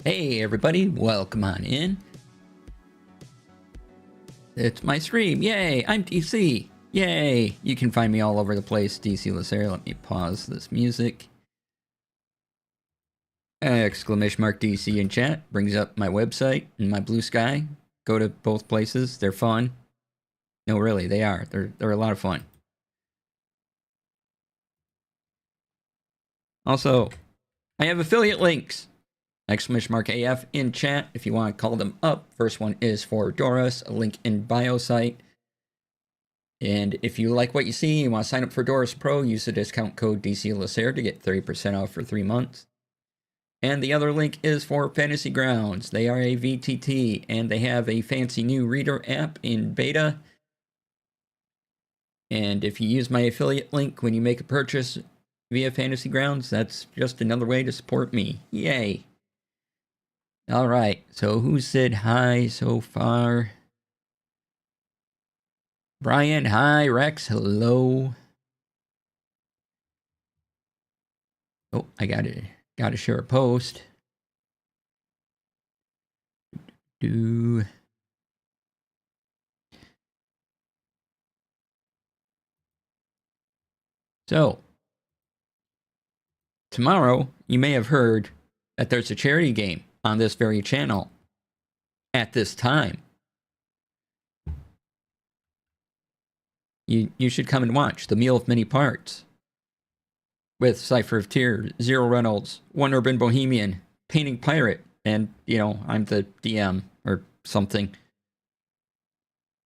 Hey everybody, welcome on in. It's my stream, yay! I'm DC, yay! You can find me all over the place, DC Lasair. Let me pause this music. Exclamation mark DC in chat brings up my website and my BlueSky. Go to both places, they're fun. No, really, they are. They're a lot of fun. Also, I have affiliate links. Exclamation mark AF in chat if you want to call them up. First one is for Doris, a link in bio site. And if you like what you see, you want to sign up for Doris Pro, use the discount code DC Lasair to get 30% off for 3 months. And the other link is for Fantasy Grounds. They are a VTT and they have a fancy new reader app in beta. And if you use my affiliate link when you make a purchase via Fantasy Grounds, that's just another way to support me. Yay! Alright, so who said hi so far? Brian, hi. Rex, hello. Oh, I gotta share a post. So, tomorrow, you may have heard that there's a charity game on this very channel at this time. You should come and watch The Meal of Many Parts with Cypher of Tears, Zero Reynolds, One Urban Bohemian, Painting Pirate, and, you know, I'm the DM or something.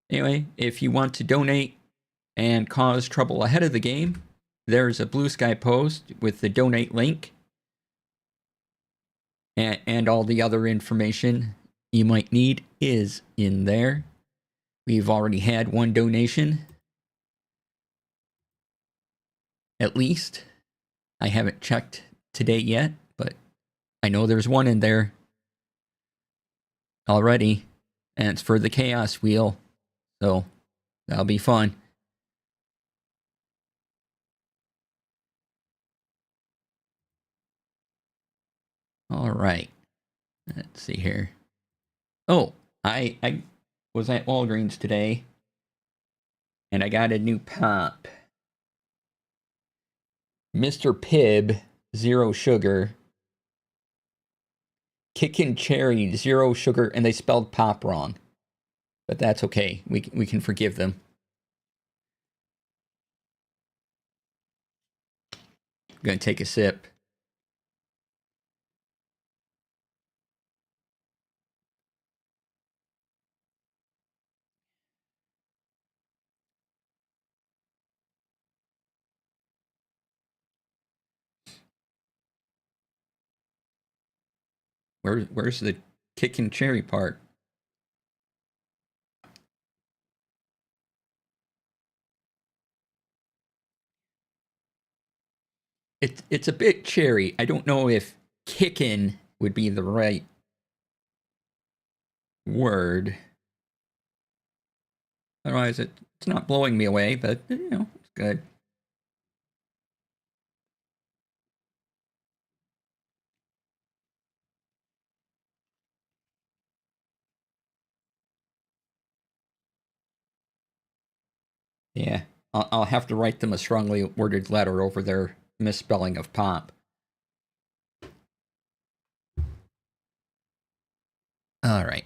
Anyway, if you want to donate and cause trouble ahead of the game, there's a BlueSky post with the donate link and all the other information you might need is in there. We've already had one donation. At least. I haven't checked today yet, but I know there's one in there already, and it's for the Chaos Wheel, so that'll be fun. All right, let's see here. Oh, I was at Walgreens today, and I got a new pop. Mr. Pibb, zero sugar. Kickin' Cherry, zero sugar, and they spelled pop wrong. But that's okay. We can forgive them. I'm gonna take a sip. Where's the kickin' cherry part? It's a bit cherry. I don't know if kickin' would be the right word. Otherwise, it's not blowing me away, but, you know, it's good. Yeah, I'll have to write them a strongly worded letter over their misspelling of pop. All right.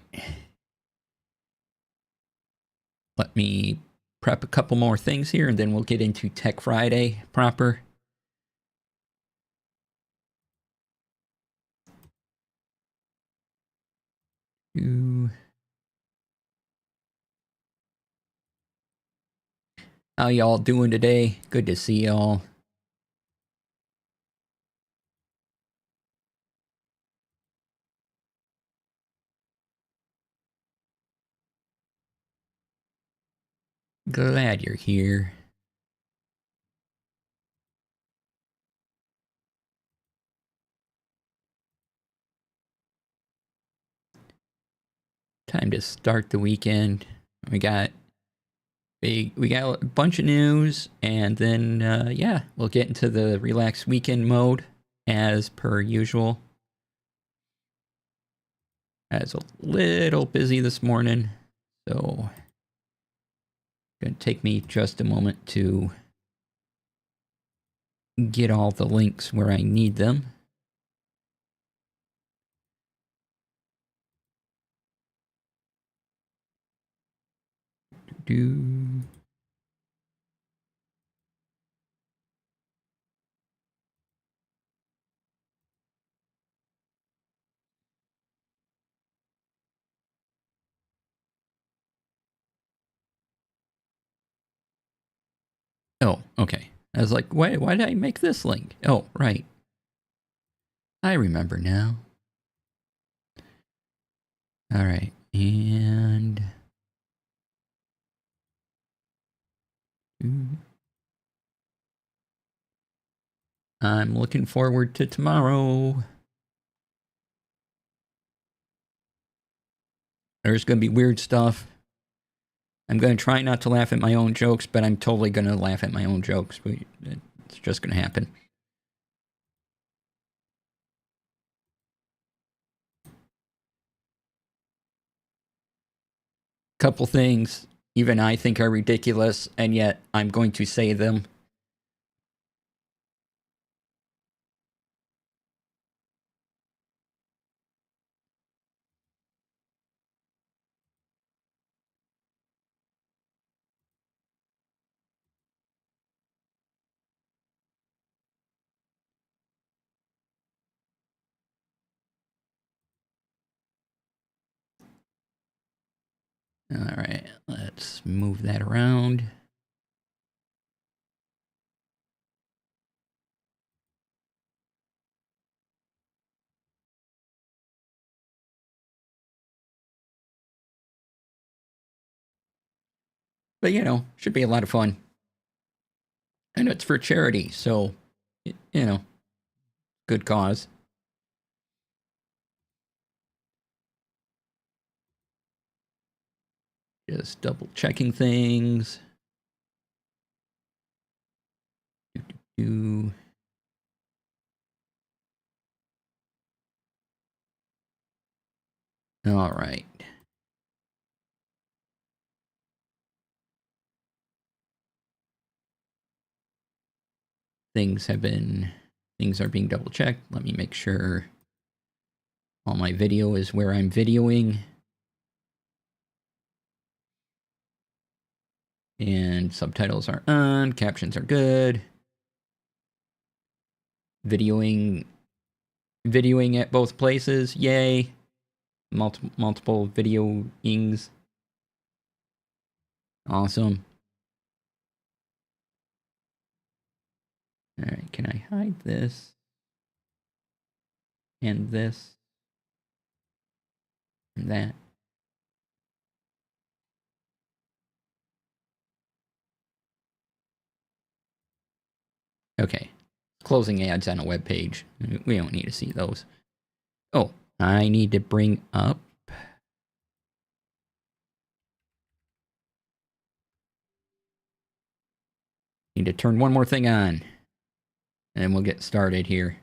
Let me prep a couple more things here, and then we'll get into Tech Friday proper. How y'all doing today? Good to see y'all. Glad you're here. Time to start the weekend. We got a bunch of news, and then yeah, we'll get into the relaxed weekend mode as per usual. I was a little busy this morning, so it's going to take me just a moment to get all the links where I need them. Oh, okay. I was like, why did I make this link? Oh, right. I remember now. All right. And I'm looking forward to tomorrow. There's going to be weird stuff. I'm going to try not to laugh at my own jokes, but I'm totally going to laugh at my own jokes. It's just going to happen. Couple things even I think are ridiculous, and yet I'm going to say them. All right, let's move that around. But, you know, should be a lot of fun. And it's for charity, so, you know, good cause. Just double checking things. All right. Things are being double checked. Let me make sure all my video is where I'm videoing. And subtitles are on, captions are good. Videoing at both places, yay. Multiple videoings. Awesome. All right, can I hide this? And this? And that? Okay. Closing ads on a web page. We don't need to see those. Oh, I need to bring up. Need to turn one more thing on. And we'll get started here.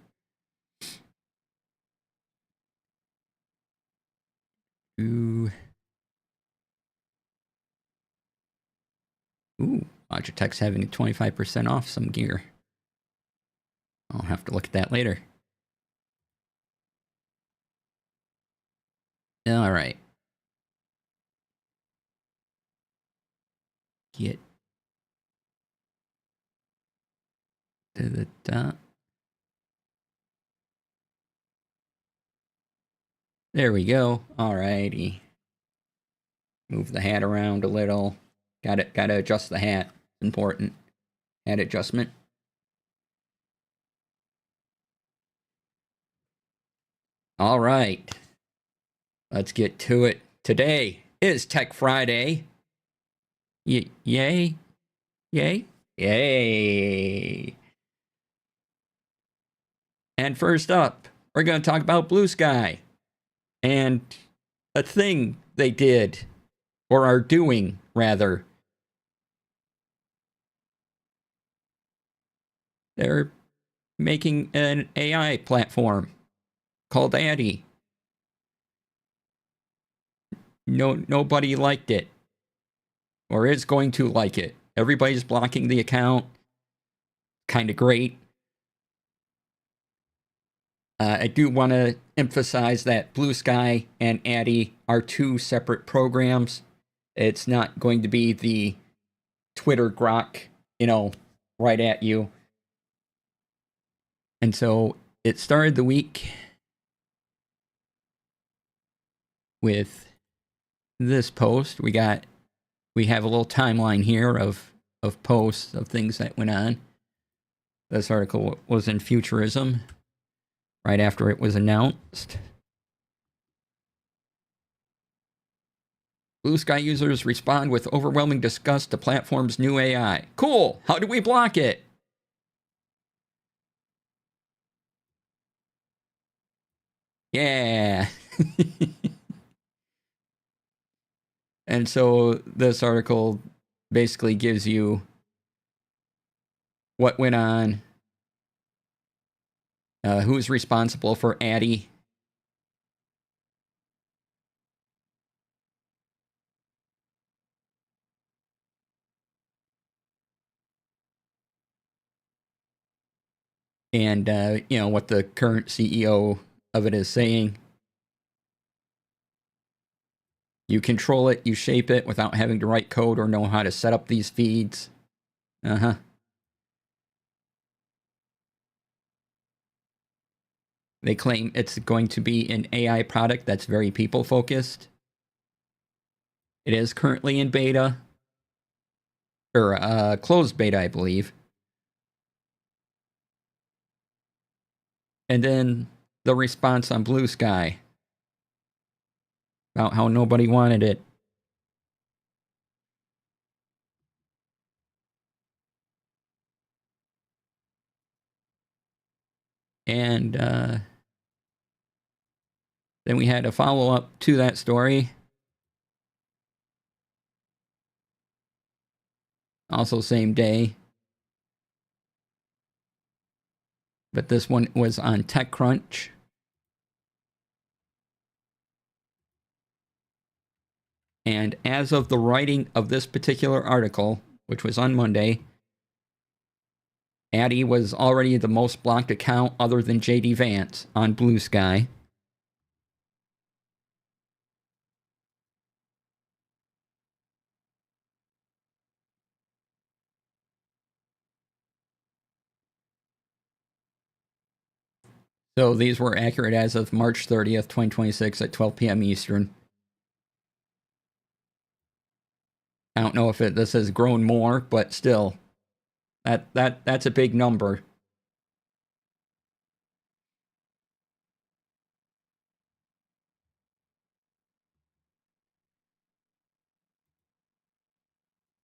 Ooh, Logitech's having 25% off some gear. I'll have to look at that later. All right. Get to the top. There we go. All righty. Move the hat around a little. Gotta adjust the hat. Important. Hat adjustment. All right. Let's get to it. Today is Tech Friday. Yay. Yay. Yay. And first up, we're going to talk about BlueSky and a thing they did, or are doing, rather. They're making an AI platform called Attie. Nobody liked it. Or is going to like it. Everybody's blocking the account. Kind of great. I do want to emphasize that BlueSky and Attie are two separate programs. It's not going to be the Twitter grok, right at you. And so it started the week with this post. We have a little timeline here of posts of things that went on. This article was in Futurism right after it was announced. BlueSky users respond with overwhelming disgust to platform's new AI. Cool! How do we block it? Yeah! And so this article basically gives you what went on, who's responsible for Attie, and what the current CEO of it is saying. You control it, you shape it without having to write code or know how to set up these feeds. They claim it's going to be an AI product that's very people-focused. It is currently in beta, or closed beta, I believe. And then the response on BlueSky about how nobody wanted it. And then we had a follow-up to that story. Also same day. But this one was on TechCrunch. And as of the writing of this particular article, which was on Monday, Attie was already the most blocked account other than JD Vance on BlueSky. So these were accurate as of March 30th, 2026 at 12 p.m. Eastern. I don't know if this has grown more, but still, that's a big number.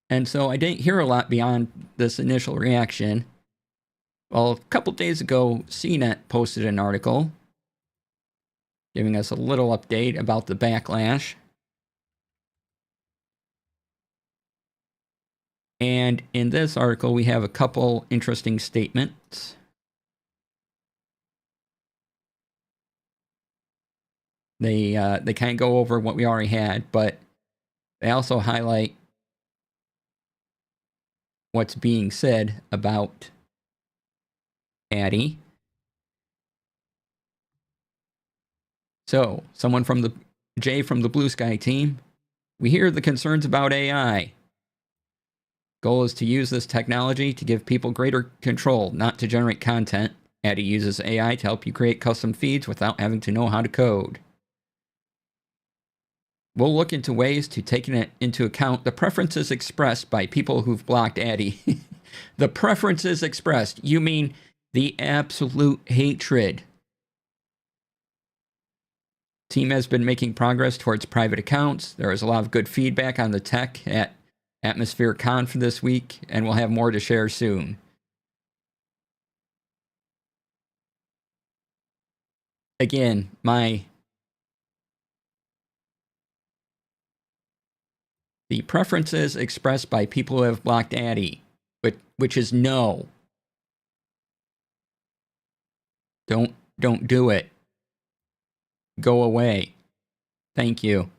And so I didn't hear a lot beyond this initial reaction. Well, a couple days ago, CNET posted an article giving us a little update about the backlash. And in this article, we have a couple interesting statements. They kind of go over what we already had, but they also highlight what's being said about Attie. So, someone from the Jay from the BlueSky team, we hear the concerns about AI. Goal is to use this technology to give people greater control, not to generate content. Attie uses AI to help you create custom feeds without having to know how to code. We'll look into ways to take into account the preferences expressed by people who've blocked Attie. The preferences expressed, you mean the absolute hatred. Team has been making progress towards private accounts. There is a lot of good feedback on the tech at Atmosphere Conf this week, and we'll have more to share soon. Again, the preferences expressed by people who have blocked Attie, which is no. Don't do it. Go away. Thank you.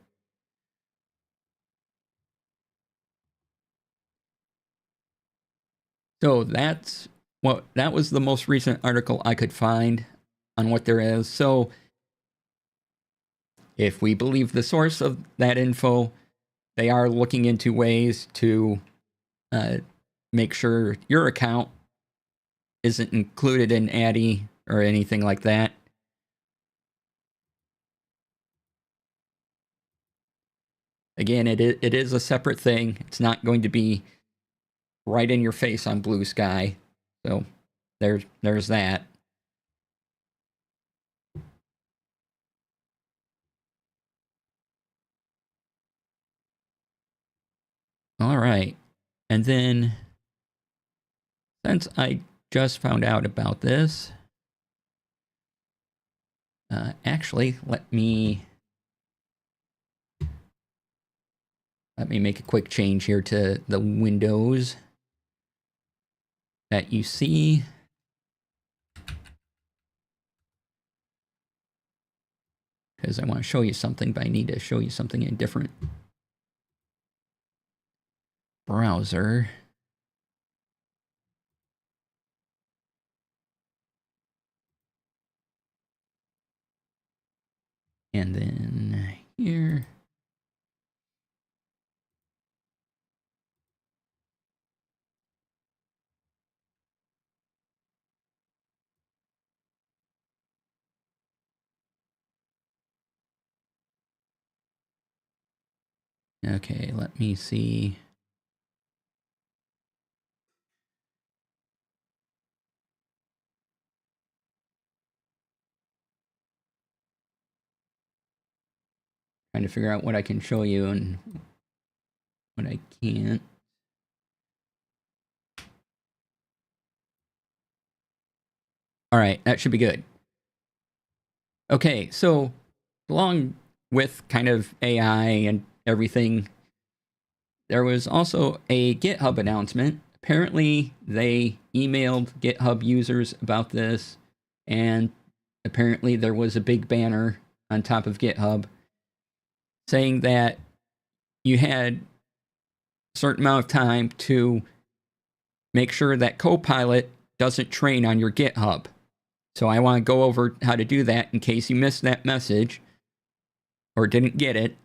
So that was the most recent article I could find on what there is. So if we believe the source of that info, they are looking into ways to make sure your account isn't included in Attie or anything like that. Again, it is a separate thing. It's not going to be right in your face on BlueSky. So there's that. All right. And then since I just found out about this, actually, let me make a quick change here to the windows that you see. Because I want to show you something, but I need to show you something in a different browser. And then here. Okay, let me see. Trying to figure out what I can show you and what I can't. All right, that should be good. Okay, so along with kind of AI and everything, there was also a GitHub announcement. Apparently, they emailed GitHub users about this, and apparently there was a big banner on top of GitHub saying that you had a certain amount of time to make sure that Copilot doesn't train on your GitHub. So I want to go over how to do that in case you missed that message or didn't get it.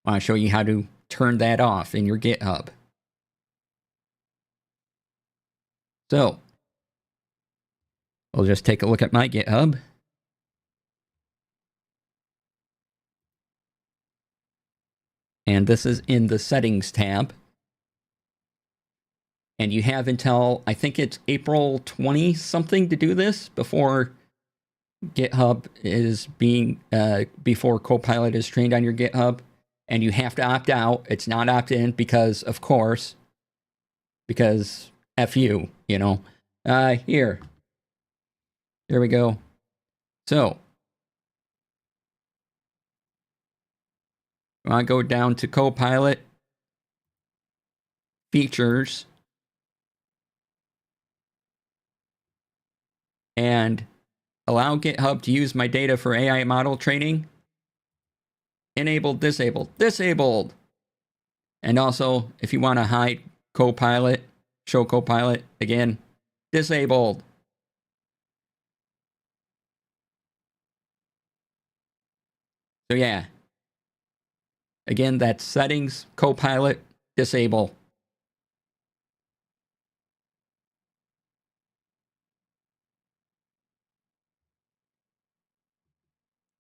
I want to show you how to turn that off in your GitHub. So we'll just take a look at my GitHub. And this is in the settings tab. And you have until, I think it's April 20 something to do this before GitHub is being, before Copilot is trained on your GitHub. And you have to opt out. It's not opt in because, of course, because F you, you know. Here. There we go. So, I go down to Copilot, features, and allow GitHub to use my data for AI model training. Enabled, disabled, disabled. And also, if you want to hide Copilot, show Copilot, again, disabled. So yeah, again, that's settings, Copilot, disable.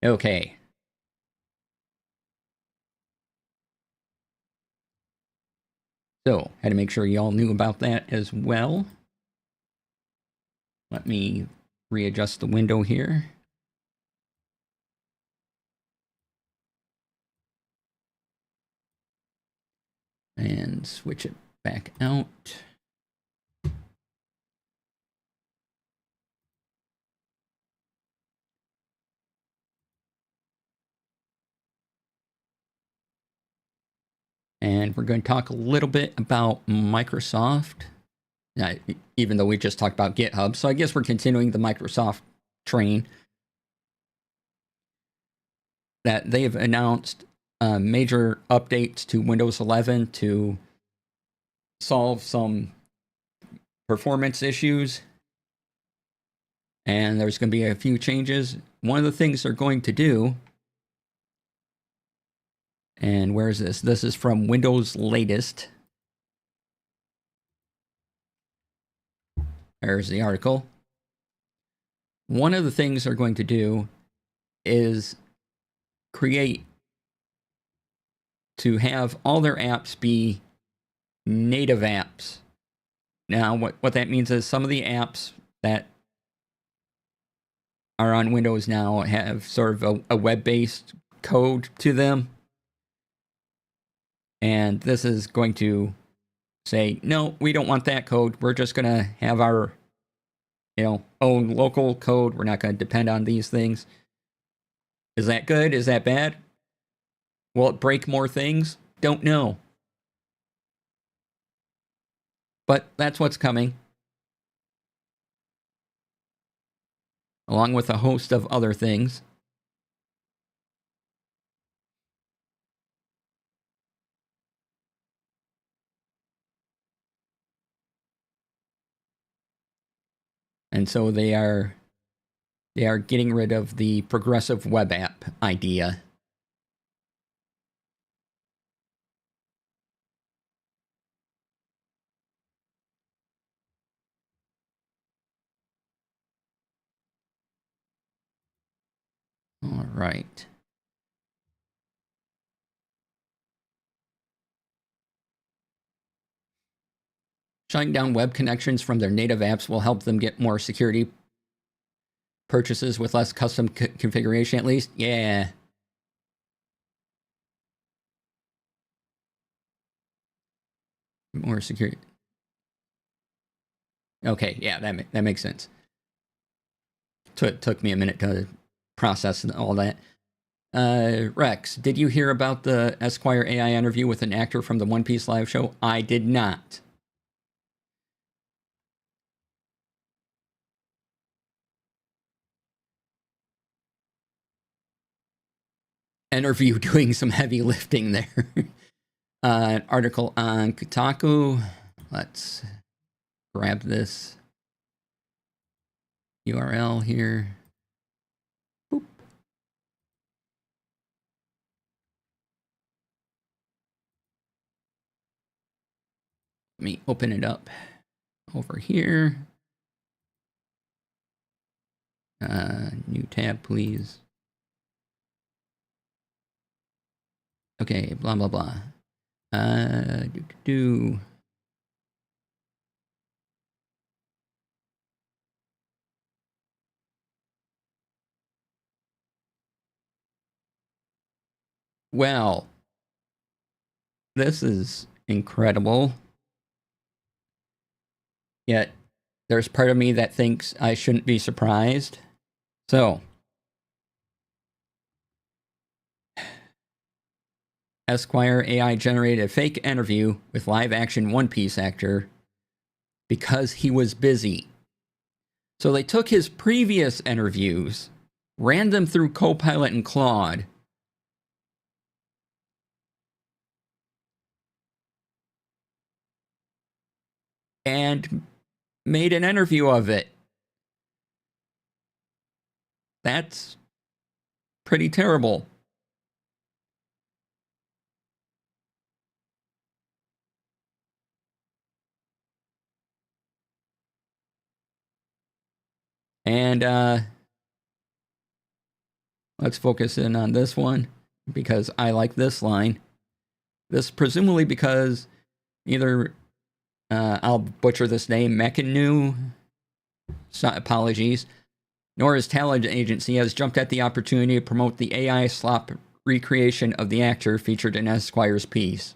Okay. So, had to make sure you all knew about that as well. Let me readjust the window here. And switch it back out. And we're going to talk a little bit about Microsoft, even though we just talked about GitHub. So I guess we're continuing the Microsoft train. That they've announced major updates to Windows 11 to solve some performance issues. And there's going to be a few changes. One of the things they're going to do, and where is this? This is from Windows Latest. There's the article. One of the things they're going to do is create to have all their apps be native apps. Now, what that means is some of the apps that are on Windows now have sort of a web-based code to them. And this is going to say, no, we don't want that code. We're just going to have our, own local code. We're not going to depend on these things. Is that good? Is that bad? Will it break more things? Don't know. But that's what's coming. Along with a host of other things. And so they are getting rid of the progressive web app idea. All right. Shutting down web connections from their native apps will help them get more security purchases with less custom configuration, at least. Yeah. More security. Okay, yeah, that makes sense. Took me a minute to process all that. Rex, did you hear about the Esquire AI interview with an actor from the One Piece live show? I did not. Interview doing some heavy lifting there. An article on Kotaku. Let's grab this URL here. Boop. Let me open it up over here. New tab, please. Okay, blah, blah, blah. Well, this is incredible. Yet, there's part of me that thinks I shouldn't be surprised. So, Esquire AI generated a fake interview with live-action One Piece actor because he was busy. So they took his previous interviews, ran them through Copilot and Claude, and made an interview of it. That's pretty terrible. And let's focus in on this one because I like this line. This presumably because either I'll butcher this name, Mekinu, so apologies, nor his talent agency has jumped at the opportunity to promote the AI slop recreation of the actor featured in Esquire's piece.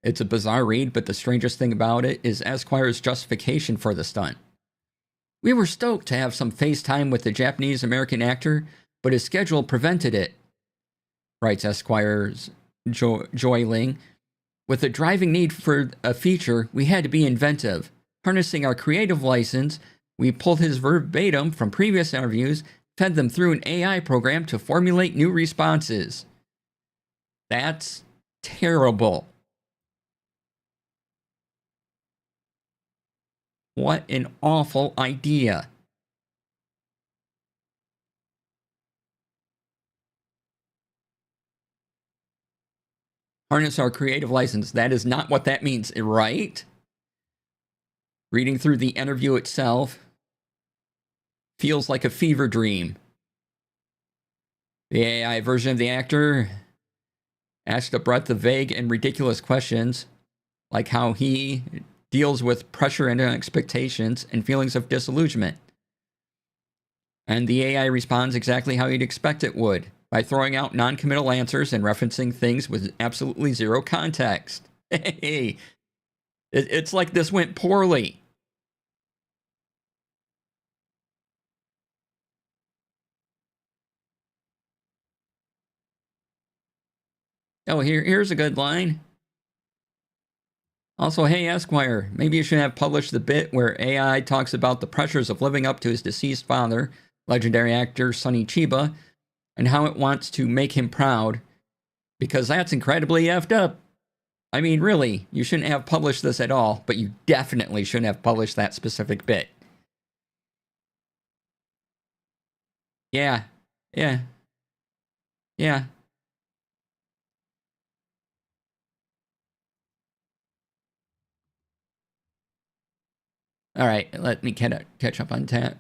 It's a bizarre read, but the strangest thing about it is Esquire's justification for the stunt. We were stoked to have some FaceTime with the Japanese-American actor, but his schedule prevented it, writes Esquire's Joy Ling. With a driving need for a feature, we had to be inventive. Harnessing our creative license, we pulled his verbatim from previous interviews fed them through an AI program to formulate new responses. That's terrible. What an awful idea. Harness our creative license. That is not what that means, right? Reading through the interview itself feels like a fever dream. The AI version of the actor asked a breadth of vague and ridiculous questions, like how he deals with pressure and expectations and feelings of disillusionment. And the AI responds exactly how you'd expect it would, by throwing out non-committal answers and referencing things with absolutely zero context. Hey, it's like this went poorly. Oh, here's a good line. Also, hey, Esquire, maybe you should have published the bit where AI talks about the pressures of living up to his deceased father, legendary actor Sonny Chiba, and how it wants to make him proud, because that's incredibly effed up. I mean, really, you shouldn't have published this at all, but you definitely shouldn't have published that specific bit. Yeah. Yeah. Yeah. All right, let me catch up on that.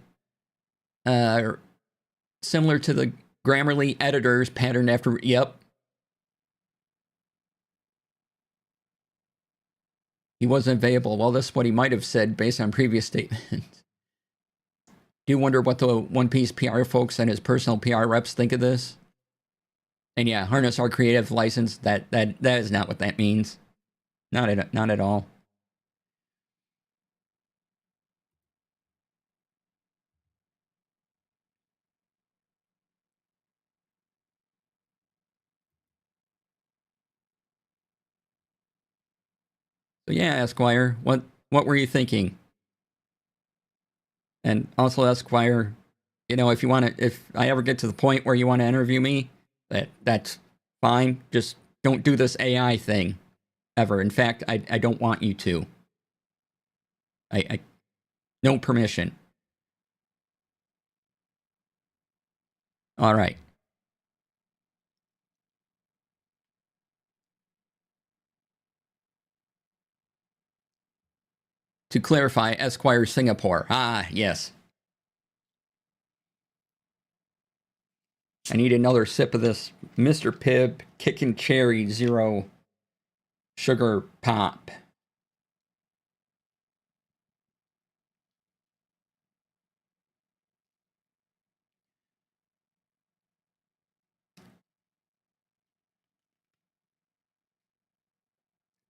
Similar to the Grammarly editors patterned after... Yep. He wasn't available. Well, that's what he might have said based on previous statements. Do you wonder what the One Piece PR folks and his personal PR reps think of this? And yeah, harness our creative license. That is not what that means. Not at all. So yeah, Esquire, what were you thinking? And also, Esquire, you know, if I ever get to the point where you want to interview me, that's fine. Just don't do this AI thing ever. In fact, I don't want you to. I no permission. All right. To clarify, Esquire Singapore. Ah, yes. I need another sip of this Mr. Pibb Kickin' Cherry Zero Sugar Pop.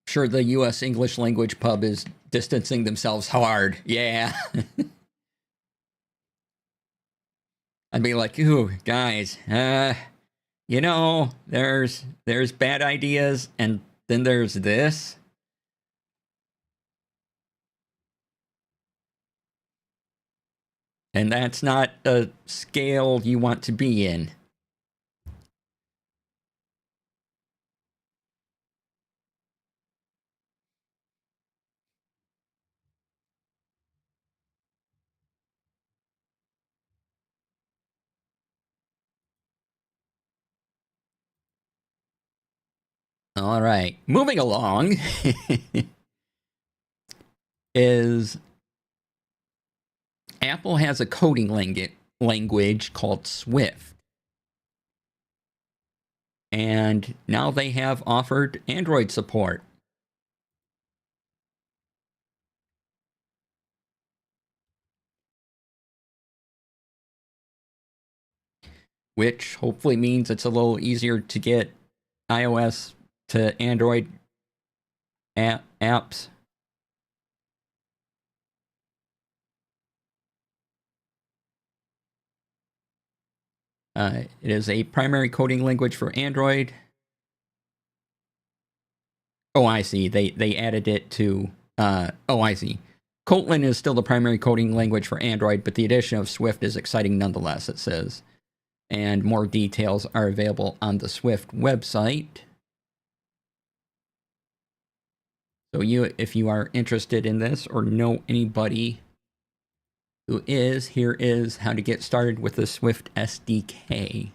Sure, the U.S. English language pub is distancing themselves hard. Yeah. I'd be like, ooh, guys, you know, there's bad ideas, and then there's this. And that's not a scale you want to be in. All right, moving along is Apple has a coding language called Swift. And now they have offered Android support. Which hopefully means it's a little easier to get iOS to Android apps. It is a primary coding language for Android. Oh, I see. They added it to... oh, I see. Kotlin is still the primary coding language for Android, but the addition of Swift is exciting nonetheless, it says. And more details are available on the Swift website. So if you are interested in this or know anybody who is, here is how to get started with the Swift SDK.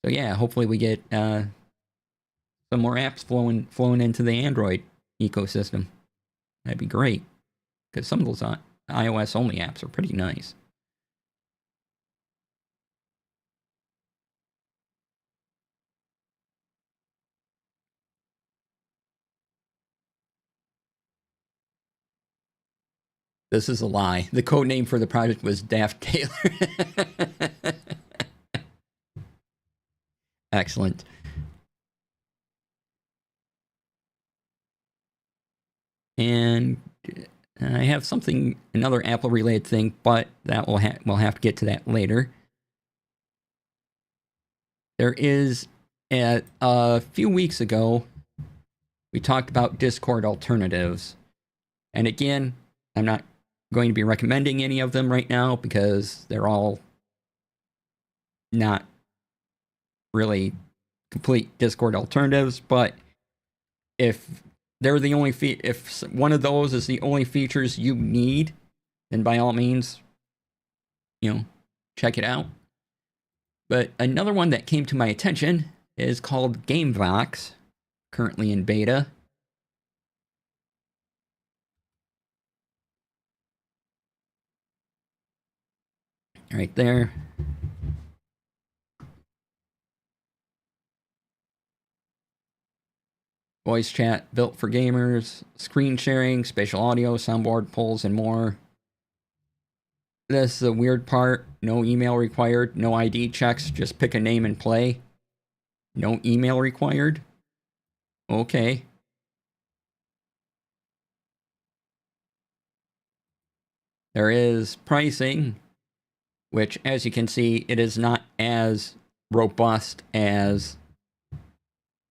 So yeah, hopefully we get some more apps flowing into the Android ecosystem. That'd be great, because some of those iOS only apps are pretty nice. This is a lie. The code name for the project was Daft Taylor. Excellent. And I have another Apple-related thing, but that we'll have to get to that later. There is, a few weeks ago, we talked about Discord alternatives. And again, I'm not going to be recommending any of them right now because they're all not really complete Discord alternatives. But if they're the only if one of those is the only features you need, then by all means, check it out. But another one that came to my attention is called GameVox, currently in beta. Right there. Voice chat built for gamers, screen sharing, spatial audio, soundboard polls, and more. This is the weird part. No email required, no ID checks, just pick a name and play. No email required? Okay. There is pricing, which, as you can see, it is not as robust as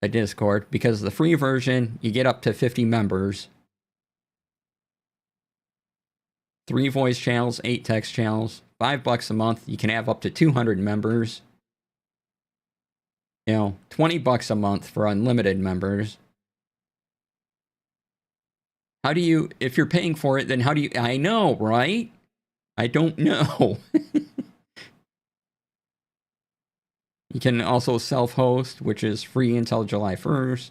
a Discord, because the free version, you get up to 50 members. 3 voice channels, 8 text channels, $5 a month. You can have up to 200 members. $20 a month for unlimited members. How do you, if you're paying for it, then how do you, I know, right? I don't know. You can also self-host, which is free until July 1st.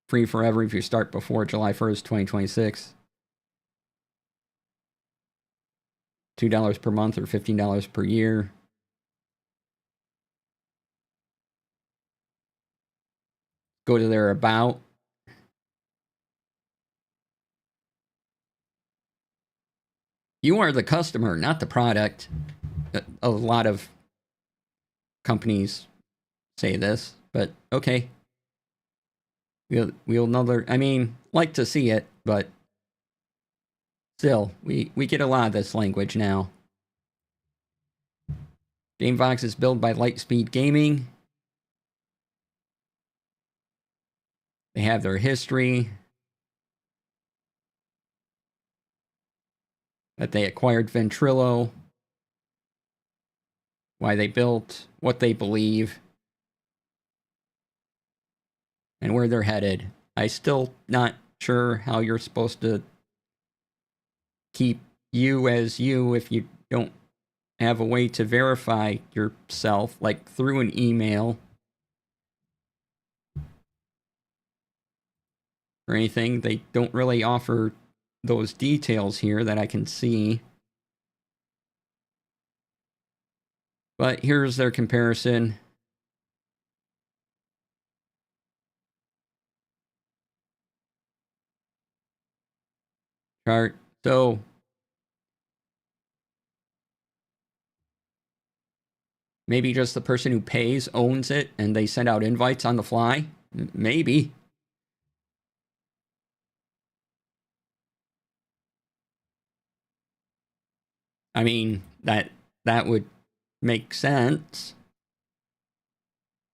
Free forever if you start before July 1st, 2026. $2 per month or $15 per year. Go to their about. You are the customer, not the product. A lot of companies say this, but okay. We'll like to see it, but still, we get a lot of this language now. GameVox is built by Lightspeed Gaming. They have their history. That they acquired Ventrilo. Why they built, what they believe, and where they're headed. I still not sure how you're supposed to keep you as you if you don't have a way to verify yourself, like through an email or anything. They don't really offer those details here that I can see. But here's their comparison. Chart. So maybe just the person who pays owns it and they send out invites on the fly. Maybe. I mean, that that would make sense.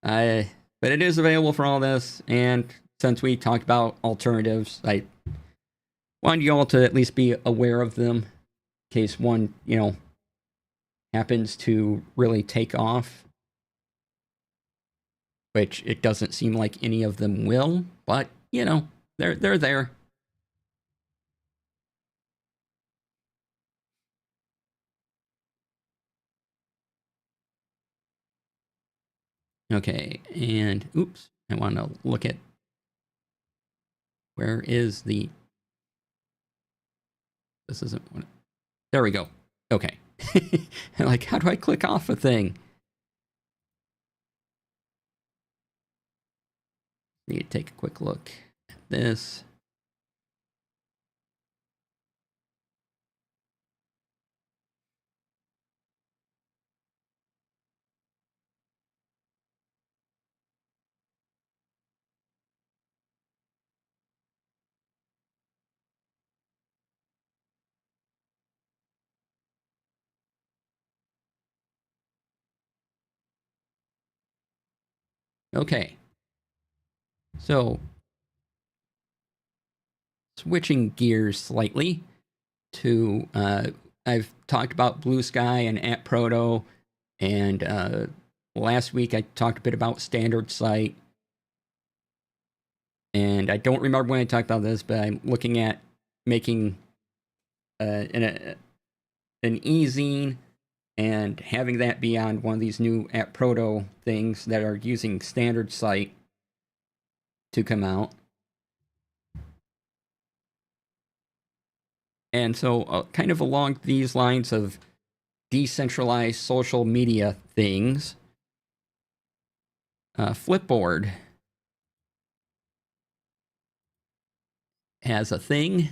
But it is available for all this, and since we talked about alternatives, I wanted you all to at least be aware of them in case one, happens to really take off, which it doesn't seem like any of them will, but, they're there. Okay, and oops, I want to look at where is the. This isn't one. There we go. Okay. Like, how do I click off a thing? Need to take a quick look at this. Okay. So, switching gears slightly to, I've talked about BlueSky and AppProto, and last week I talked a bit about Standard Site. And I don't remember when I talked about this, but I'm looking at making an e-zine and having that be on one of these new AppProto things that are using Standard Site to come out. And so, kind of along these lines of decentralized social media things, Flipboard has a thing.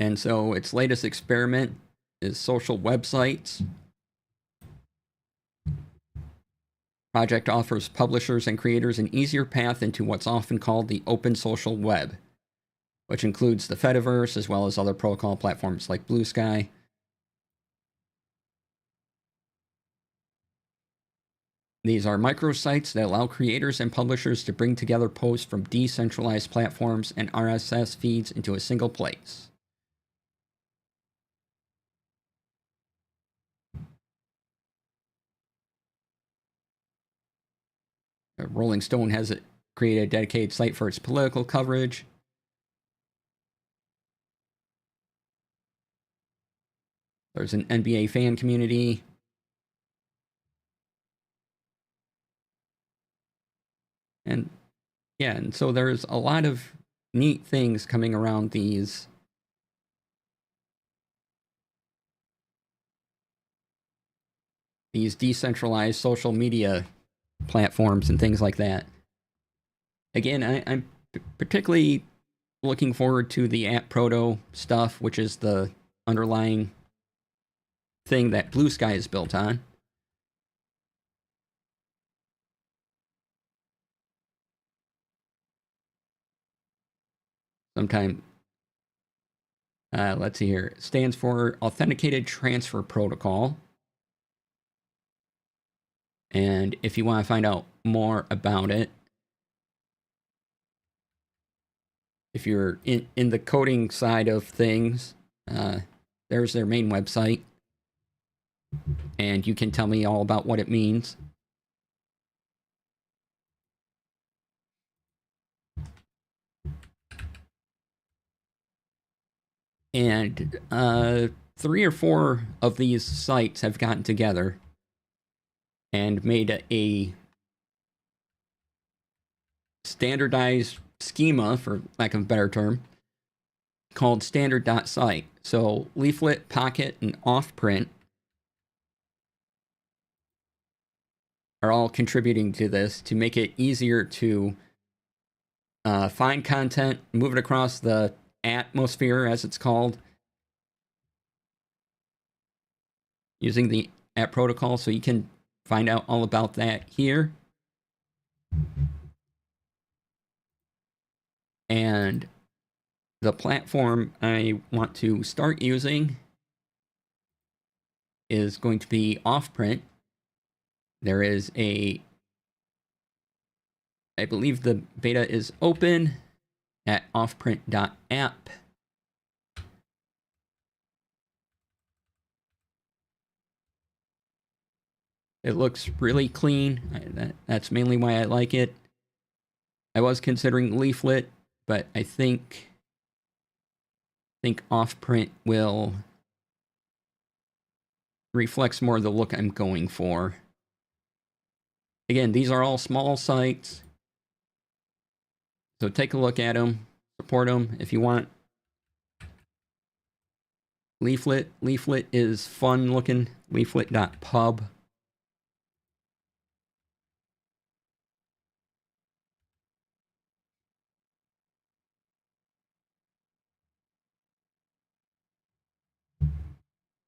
And so its latest experiment is social websites. Project offers publishers and creators an easier path into what's often called the open social web, which includes the Fediverse as well as other protocol platforms like BlueSky. These are microsites that allow creators and publishers to bring together posts from decentralized platforms and RSS feeds into a single place. Rolling Stone has created a dedicated site for its political coverage. There's an NBA fan community. And yeah, and so there's a lot of neat things coming around these decentralized social media platforms and things like that. Again, I'm particularly looking forward to the AppProto stuff, which is the underlying thing that BlueSky is built on. Sometime, let's see here. It stands for Authenticated Transfer Protocol. And if you want to find out more about it, if you're in the coding side of things, there's their main website. And you can tell me all about what it means. And 3 or 4 of these sites have gotten together and made a standardized schema, for lack of a better term, called standard.site. So Leaflet, Pocket, and Offprint are all contributing to this to make it easier to find content, move it across the atmosphere, as it's called, using the app protocol, so you can find out all about that here. And the platform I want to start using is going to be Offprint. There is I believe the beta is open at offprint.app. It looks really clean. That's mainly why I like it. I was considering Leaflet, but I think Offprint will reflects more the look I'm going for. Again, these are all small sites, so take a look at them, support them if you want. Leaflet is fun looking. Leaflet.pub.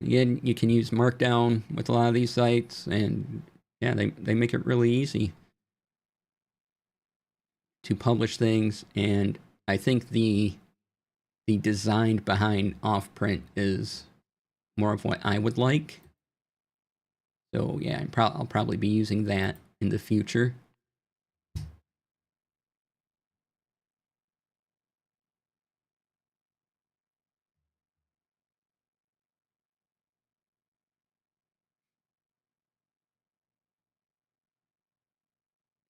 Again, you can use Markdown with a lot of these sites, and yeah, they make it really easy to publish things. And I think the design behind Offprint is more of what I would like. So yeah, I'll probably be using that in the future.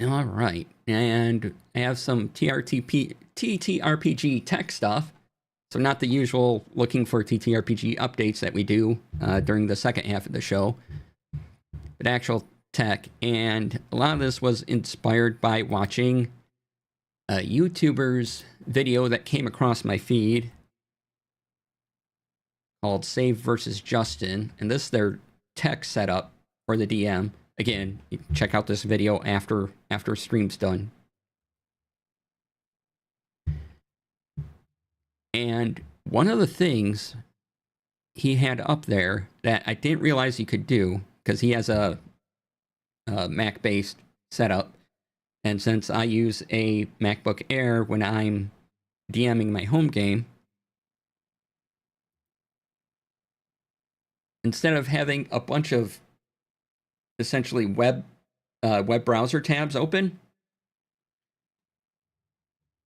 All right, and I have some TTRPG tech stuff. So not the usual looking for TTRPG updates that we do during the second half of the show, but actual tech. And a lot of this was inspired by watching a YouTuber's video that came across my feed called Save versus Justin. And this is their tech setup for the DM. Again, check out this video after stream's done. And one of the things he had up there that I didn't realize you could do, because he has a Mac-based setup, and since I use a MacBook Air when I'm DMing my home game, instead of having a bunch of essentially web browser tabs open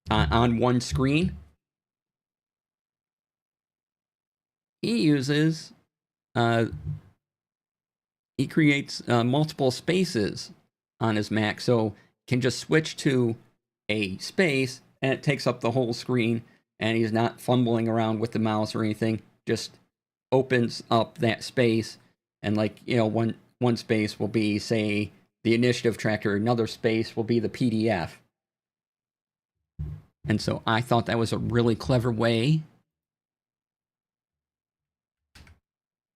on one screen, he creates multiple spaces on his Mac, so can just switch to a space and it takes up the whole screen, and he's not fumbling around with the mouse or anything. Just opens up that space, and one space will be, say, the initiative tracker, another space will be the PDF. And so I thought that was a really clever way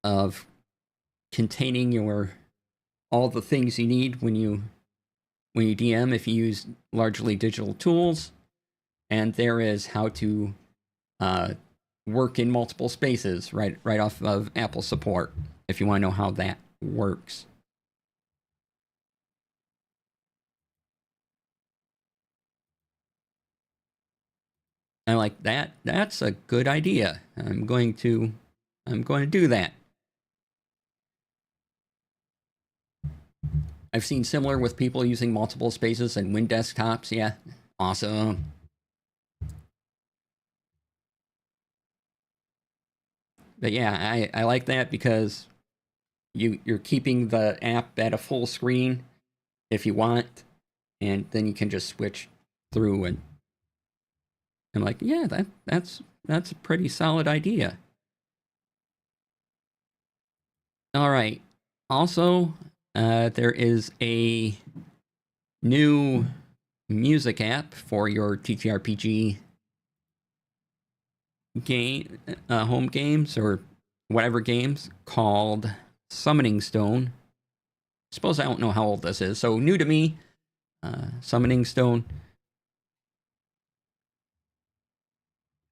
of containing all the things you need when you DM if you use largely digital tools. And there is how to work in multiple spaces right off of Apple support, if you want to know how that works. I'm like, that's a good idea. I'm going to do that. I've seen similar with people using multiple spaces and Win desktops. Yeah, awesome. But yeah, I like that because you're keeping the app at a full screen if you want, and then you can just switch through. And I'm like, yeah, that's a pretty solid idea. All right. Also, there is a new music app for your TTRPG game, home games, or whatever games, called Summoning Stone. Suppose I don't know how old this is, so new to me. Summoning Stone.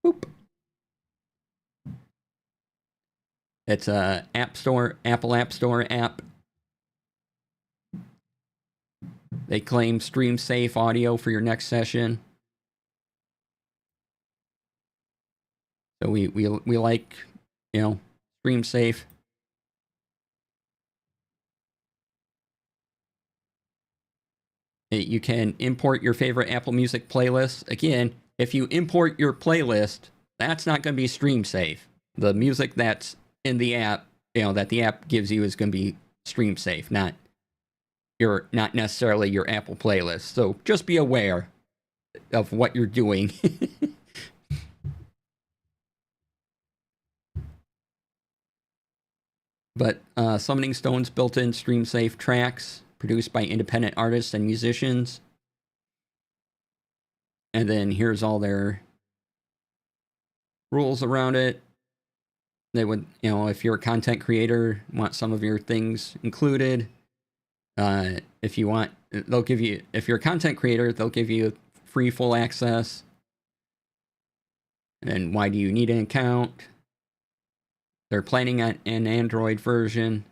Boop. It's a Apple App Store app. They claim stream safe audio for your next session. So we like, stream safe. You can import your favorite Apple Music playlist. Again, if you import your playlist, that's not going to be stream safe. The music that's in the app, that the app gives you is going to be stream safe, not necessarily your Apple playlist. So just be aware of what you're doing. But Summoning Stone's built-in stream-safe tracks produced by independent artists and musicians. And then here's all their rules around it. They would, if you're a content creator, want some of your things included. If you want, they'll give you, if you're a content creator, they'll give you free full access. And why do you need an account? They're planning on an Android version.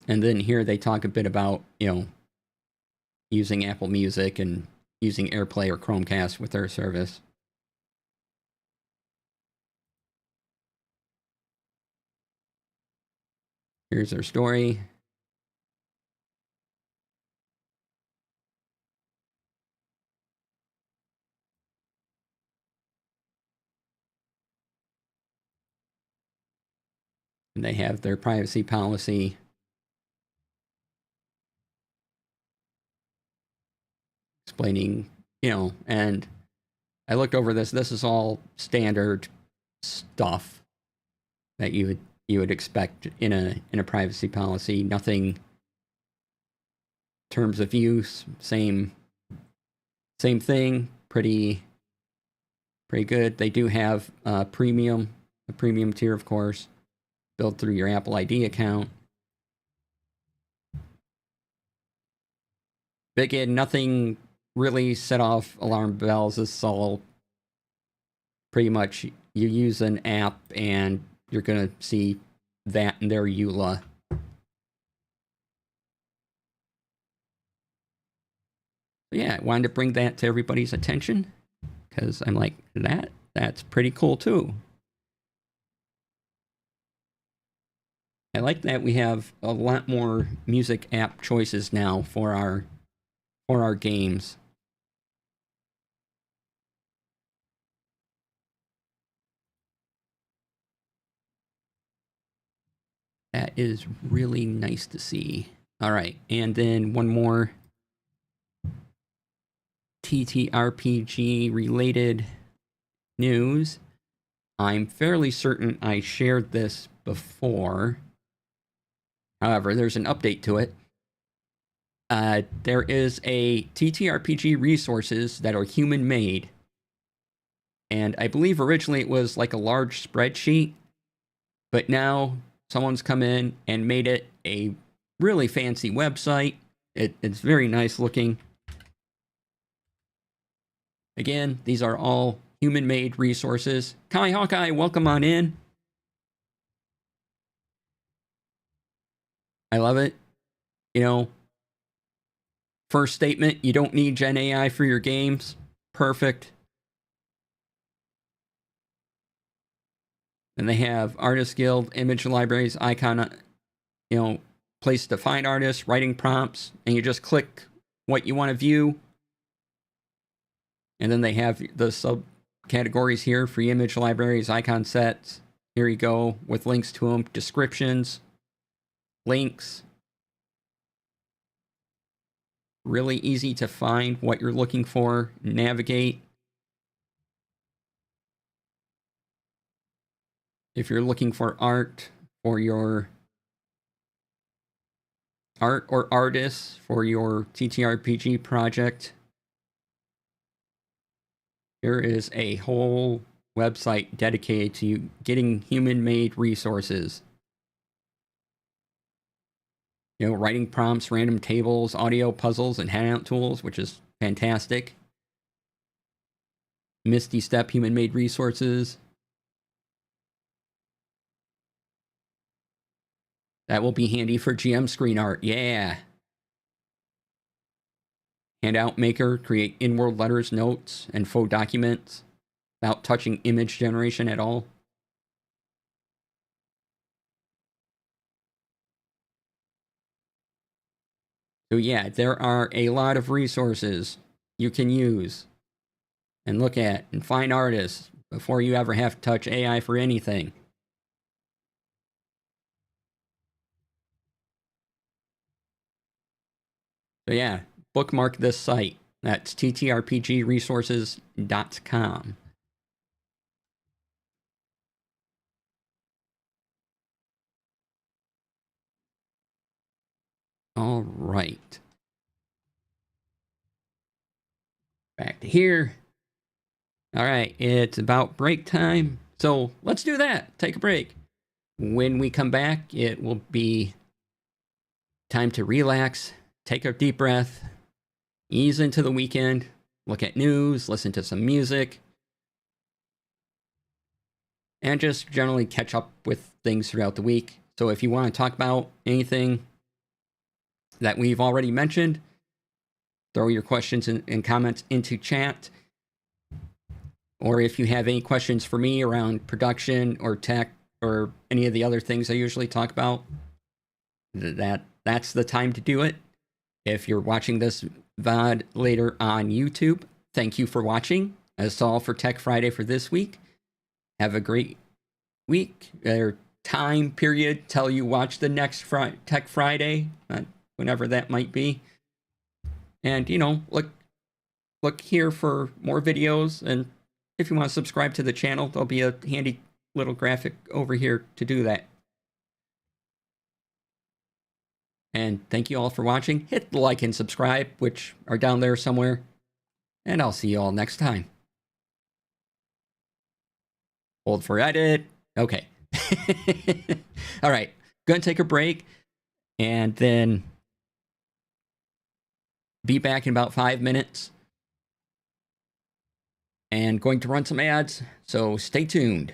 And then here they talk a bit about, using Apple Music and using AirPlay or Chromecast with their service. Here's their story. And they have their privacy policy. Explaining, and I looked over this. This is all standard stuff that you would expect in a privacy policy. Nothing. Terms of use, same thing. Pretty good. They do have a premium tier, of course, built through your Apple ID account. But again, nothing really set off alarm bells. This is all pretty much you use an app and you're going to see that in their EULA. But yeah, I wanted to bring that to everybody's attention because I'm like, that's pretty cool too. I like that we have a lot more music app choices now for our games. That is really nice to see. All right, and then one more TTRPG related news. I'm fairly certain I shared this before. However, there's an update to it. There is a TTRPG resources that are human made. And I believe originally it was like a large spreadsheet, but now someone's come in and made it a really fancy website. It's very nice looking. Again, these are all human-made resources. Kai Hawkeye, welcome on in. I love it. First statement, you don't need Gen AI for your games. Perfect. And they have Artist Guild, image libraries, icon, place to find artists, writing prompts, and you just click what you want to view. And then they have the subcategories here, free image libraries, icon sets. Here you go with links to them, descriptions, links. Really easy to find what you're looking for, navigate. If you're looking for art for your art or artists for your TTRPG project, there is a whole website dedicated to you getting human-made resources. writing prompts, random tables, audio puzzles, and handout tools, which is fantastic. Misty Step human-made resources. That will be handy for GM screen art. Yeah. Handout Maker, create in-world letters, notes, and faux documents without touching image generation at all. So yeah, there are a lot of resources you can use and look at and find artists before you ever have to touch AI for anything. So yeah, bookmark this site. That's ttrpgresources.com. All right. Back to here. All right, it's about break time. So let's do that. Take a break. When we come back, it will be time to relax, take a deep breath, ease into the weekend, look at news, listen to some music, and just generally catch up with things throughout the week. So if you want to talk about anything that we've already mentioned, throw your questions and comments into chat. Or if you have any questions for me around production or tech or any of the other things I usually talk about, that's the time to do it. If you're watching this VOD later on YouTube, thank you for watching. That's all for Tech Friday for this week. Have a great week or time period till you watch the next Tech Friday, whenever that might be. And look here for more videos, and if you want to subscribe to the channel, there'll be a handy little graphic over here to do that. And thank you all for watching. Hit the like and subscribe, which are down there somewhere. And I'll see you all next time. Hold for edit. Okay. All right. Gonna take a break and then be back in about 5 minutes. And going to run some ads, so stay tuned.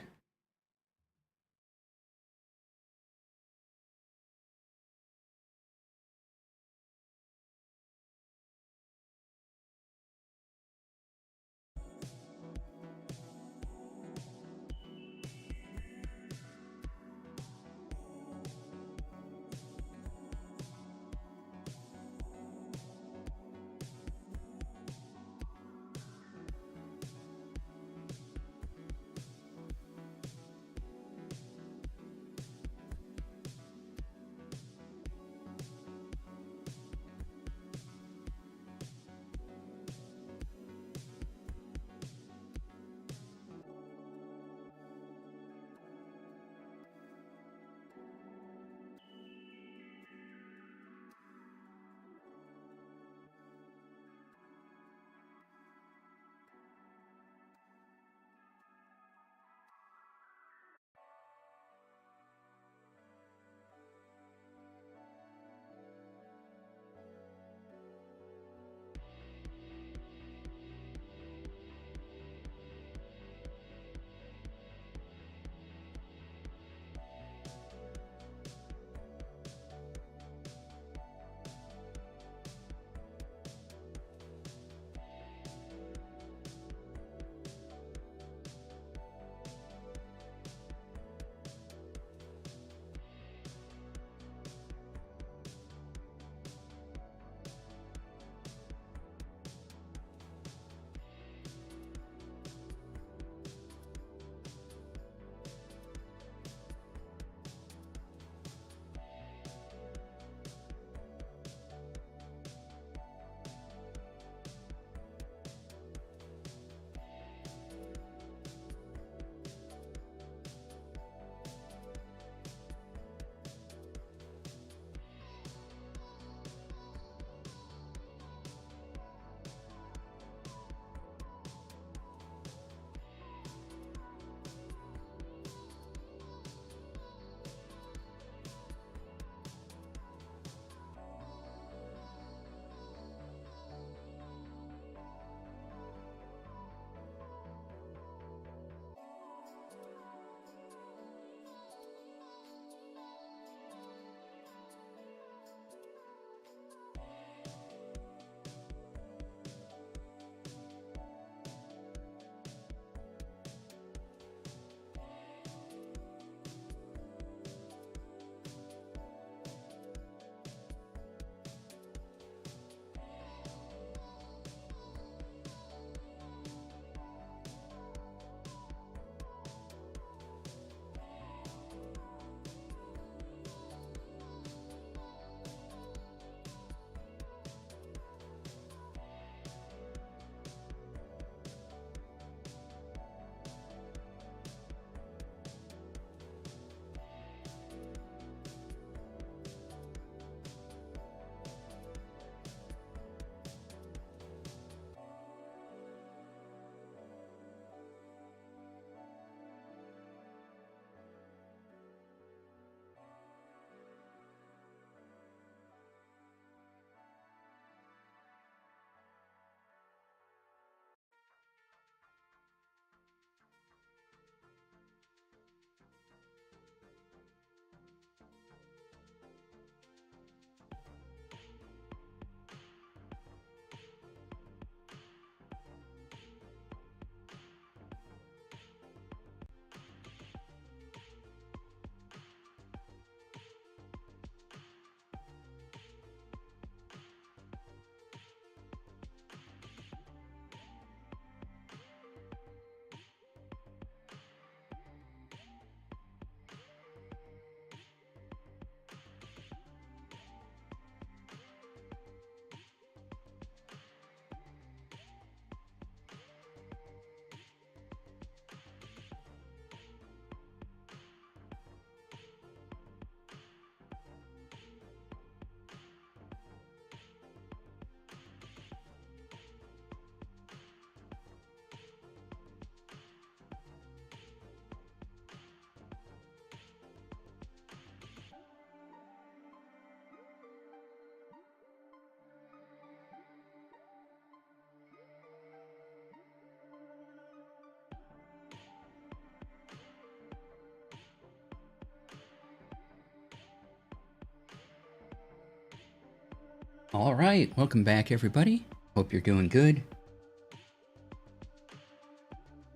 All right, welcome back, everybody. Hope you're doing good.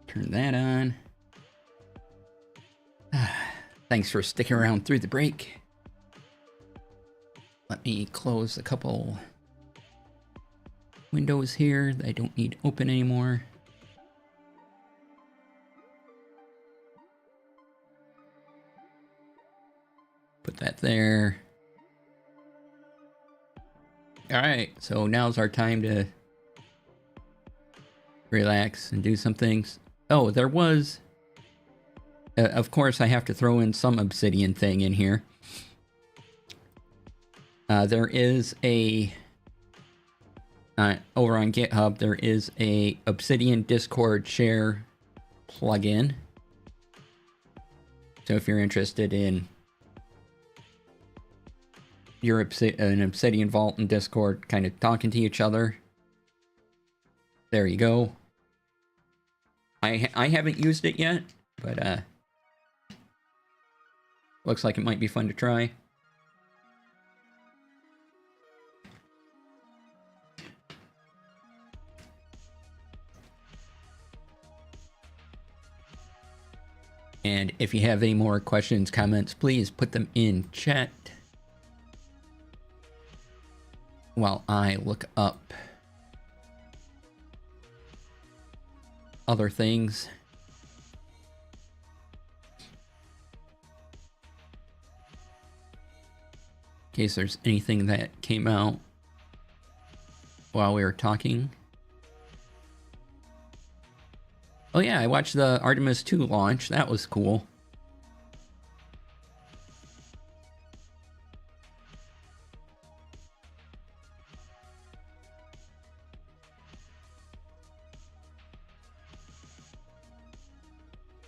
Turn that on. Thanks for sticking around through the break. Let me close a couple windows here that I don't need open anymore. Put that there. All right, so now's our time to relax and do some things. Oh, there was... of course, I have to throw in some obsidian thing in here. There is a... over on GitHub, there is a Obsidian Discord share plugin. So if you're interested in your an Obsidian Vault and Discord kind of talking to each other, there you go. I haven't used it yet, but looks like it might be fun to try. And if you have any more questions, comments, please put them in chat while I look up other things. In case there's anything that came out while we were talking. Oh yeah, I watched the Artemis 2 launch. That was cool.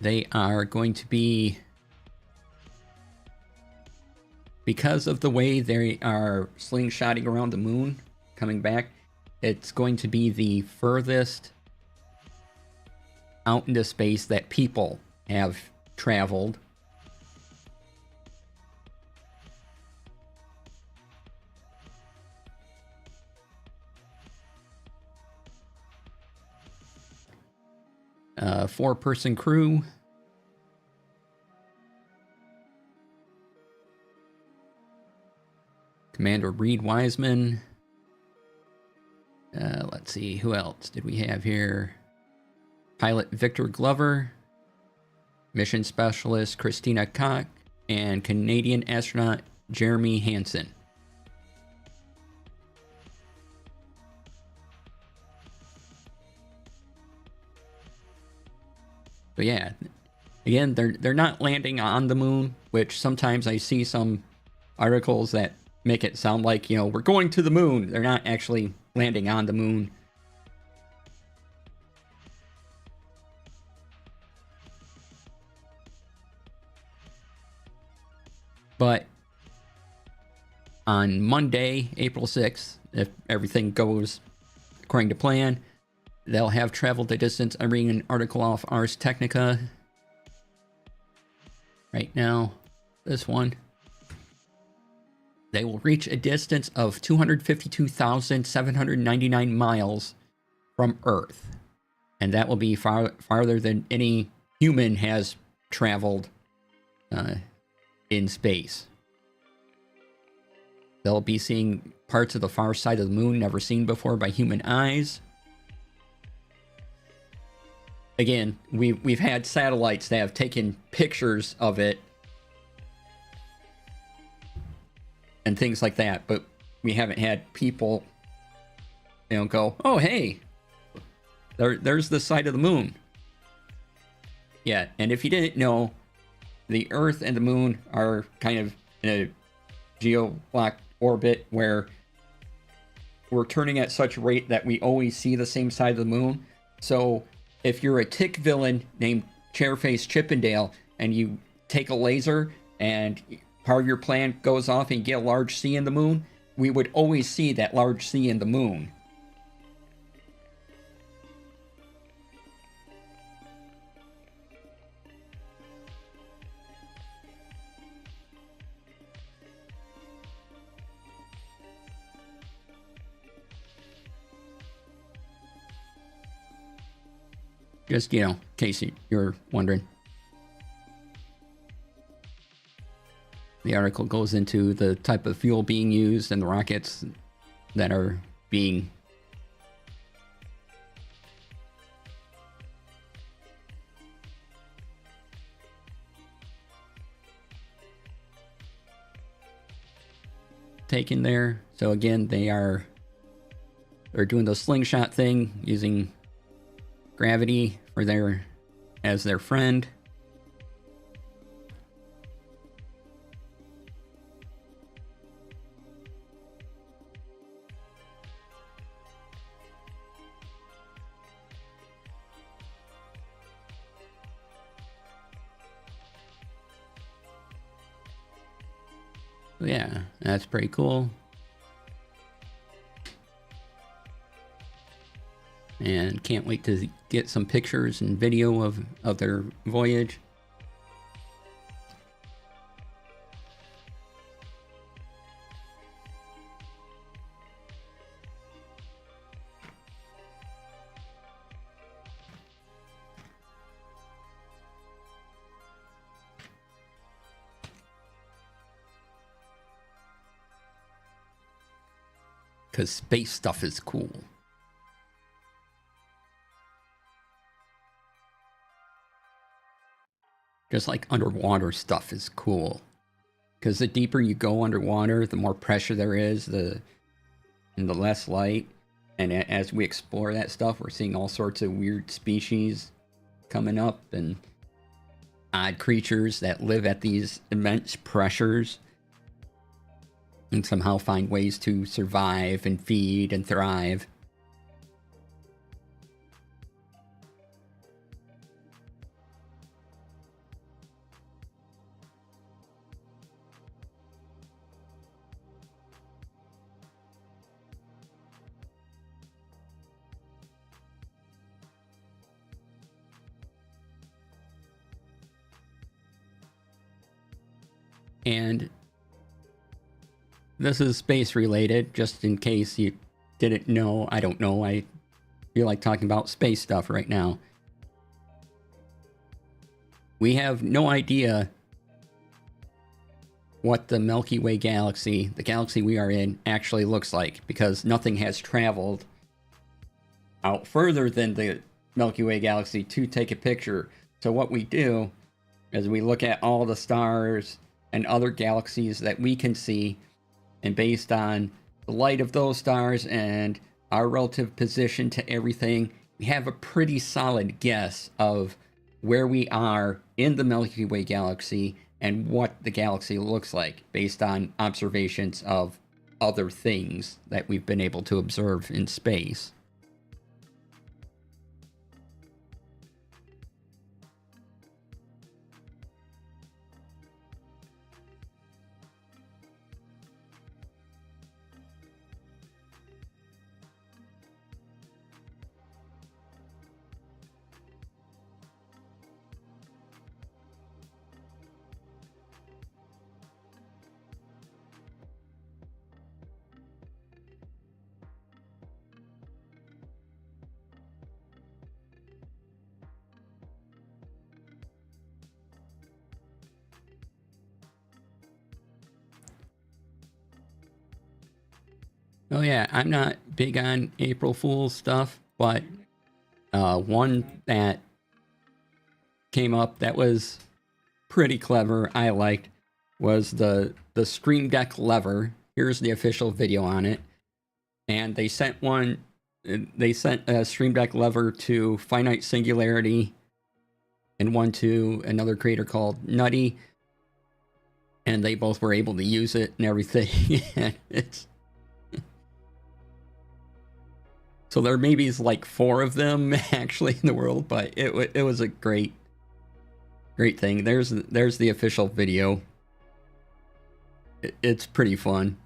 They are going to be, because of the way they are slingshotting around the moon, coming back, it's going to be the furthest out into space that people have traveled. Four-person crew. Commander Reed Wiseman. Let's see, who else did we have here? Pilot Victor Glover. Mission Specialist Christina Koch. And Canadian astronaut Jeremy Hansen. But yeah, again, they're not landing on the moon, which sometimes I see some articles that make it sound like, you know, we're going to the moon. They're not actually landing on the moon. But on Monday, April 6th, if everything goes according to plan, they'll have traveled the distance. I'm reading an article off Ars Technica right now. This one. They will reach a distance of 252,799 miles from Earth. And that will be farther than any human has traveled in space. They'll be seeing parts of the far side of the moon never seen before by human eyes. Again, we've had satellites that have taken pictures of it and things like that, but we haven't had people, you know, go, oh hey, there's the side of the moon. Yeah, and if you didn't know, the Earth and the moon are kind of in a geolock orbit where we're turning at such a rate that we always see the same side of the moon. So if you're a tick villain named Chairface Chippendale and you take a laser and part of your plan goes off and you get a large C in the moon, we would always see that large C in the moon. Just, in case you're wondering. The article goes into the type of fuel being used and the rockets that are being taken there. So again, they're doing the slingshot thing using gravity as their friend. Yeah, that's pretty cool. And can't wait to get some pictures and video of their voyage. Because space stuff is cool. Just like underwater stuff is cool. Because the deeper you go underwater, the more pressure there is, and the less light. And as we explore that stuff, we're seeing all sorts of weird species coming up and odd creatures that live at these immense pressures and somehow find ways to survive and feed and thrive. And this is space related, just in case you didn't know. I don't know. I feel like talking about space stuff right now. We have no idea what the Milky Way galaxy, the galaxy we are in, actually looks like, because nothing has traveled out further than the Milky Way galaxy to take a picture. So what we do is we look at all the stars and other galaxies that we can see, and based on the light of those stars and our relative position to everything, we have a pretty solid guess of where we are in the Milky Way galaxy and what the galaxy looks like based on observations of other things that we've been able to observe in space. Oh yeah, I'm not big on April Fool's stuff, but one that came up that was pretty clever, I liked, was the Stream Deck lever. Here's the official video on it. And they sent a Stream Deck lever to Finite Singularity and one to another creator called Nutty. And they both were able to use it and everything. And so there maybe is like 4 of them actually in the world, but it was a great thing. There's the official video. It's pretty fun.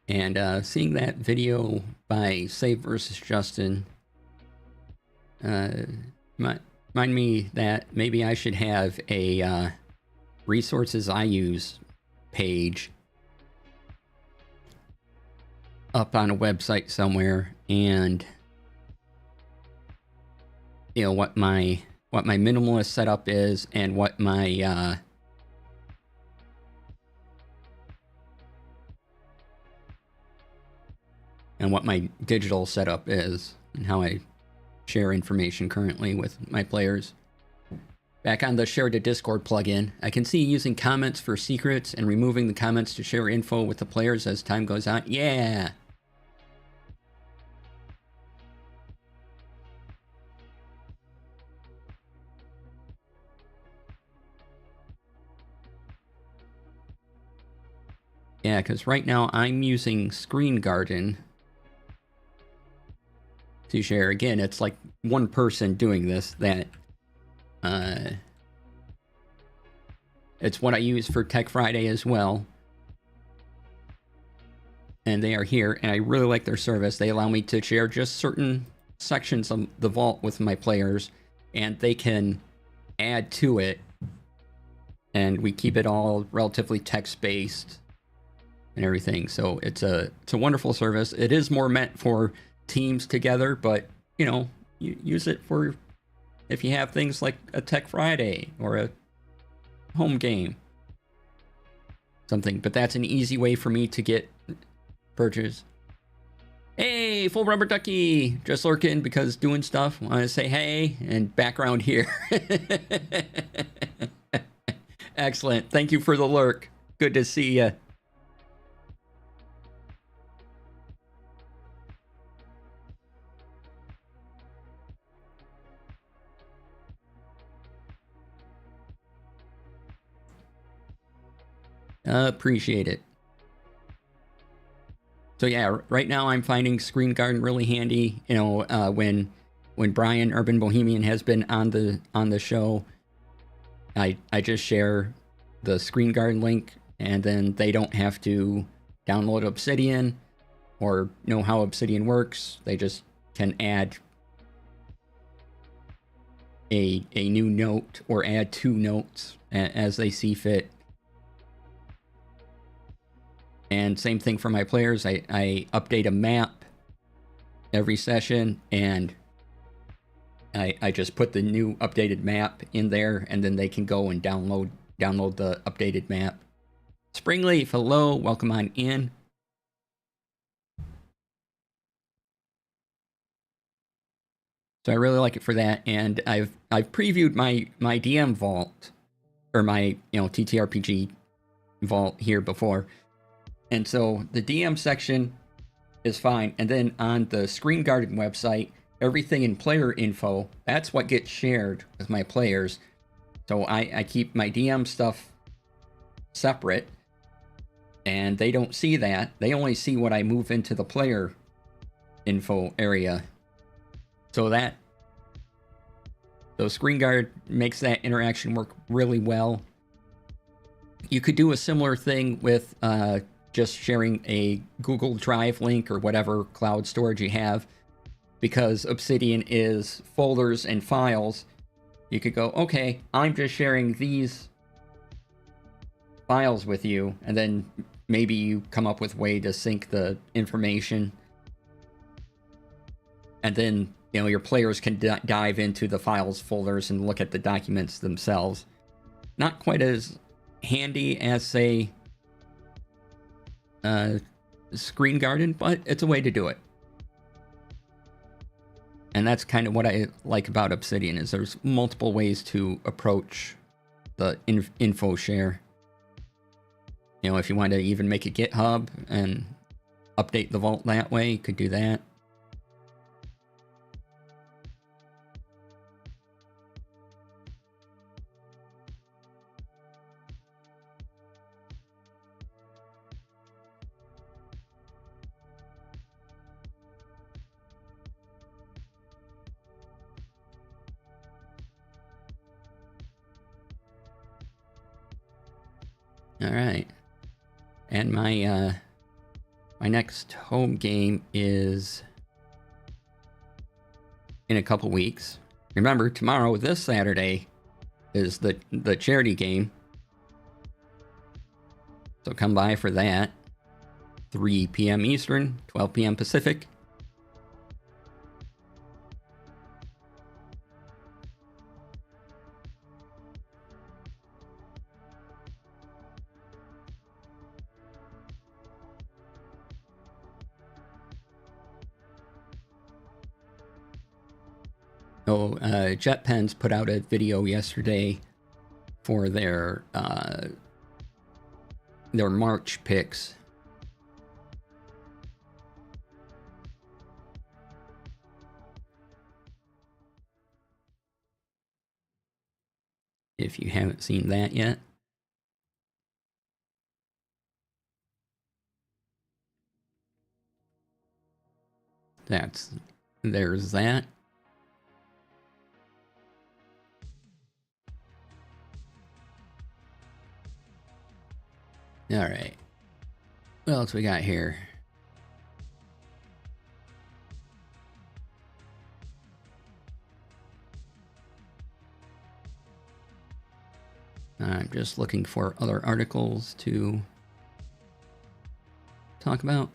And seeing that video by Save versus Justin remind me that maybe I should have a resources I use page up on a website somewhere, and you know what my minimalist setup is and what my digital setup is, and how I share information currently with my players. Back on the Share to Discord plugin, I can see using comments for secrets and removing the comments to share info with the players as time goes on. Yeah! Yeah, because right now I'm using Screen Garden to share. Again, it's like one person doing this. That it's what I use for Tech Friday as well. And they are here, and I really like their service. They allow me to share just certain sections of the vault with my players, and they can add to it. And we keep it all relatively text-based and everything. So it's a wonderful service. It is more meant for teams together, but you know, you use it for if you have things like a Tech Friday or a home game, something. But that's an easy way for me to get purchase. Hey, Full Rubber Ducky, just lurking because doing stuff. Want to say hey, and background here. Excellent. Thank you for the lurk. Good to see you. Appreciate it. So yeah, right now I'm finding Screen Garden really handy. You know, when Brian Urban Bohemian has been on the show, I just share the Screen Garden link, and then they don't have to download Obsidian or know how Obsidian works. They just can add a new note or add 2 notes as they see fit. And same thing for my players. I update a map every session, and I just put the new updated map in there, and then they can go and download the updated map. Springleaf, hello, welcome on in. So I really like it for that, and I've previewed my DM vault, or my TTRPG vault here before. And so the DM section is fine. And then on the Screen Garden website, everything in player info, that's what gets shared with my players. So I keep my DM stuff separate, and they don't see that. They only see what I move into the player info area. So Screen Guard makes that interaction work really well. You could do a similar thing with just sharing a Google Drive link or whatever cloud storage you have, because Obsidian is folders and files. You could go, okay, I'm just sharing these files with you, and then maybe you come up with a way to sync the information, and then your players can dive into the files folders and look at the documents themselves. Not quite as handy as, say, Screen Garden, but it's a way to do it. And that's kind of what I like about Obsidian, is there's multiple ways to approach the info share. If you want to even make a GitHub and update the vault that way, you could do that. All right. And my My next home game is in a couple weeks. Remember, tomorrow, this Saturday, is the charity game. So come by for that. 3 p.m. Eastern, 12 p.m. Pacific. Oh, JetPens put out a video yesterday for their March picks. If you haven't seen that yet. There's that. All right. What else we got here? I'm just looking for other articles to talk about.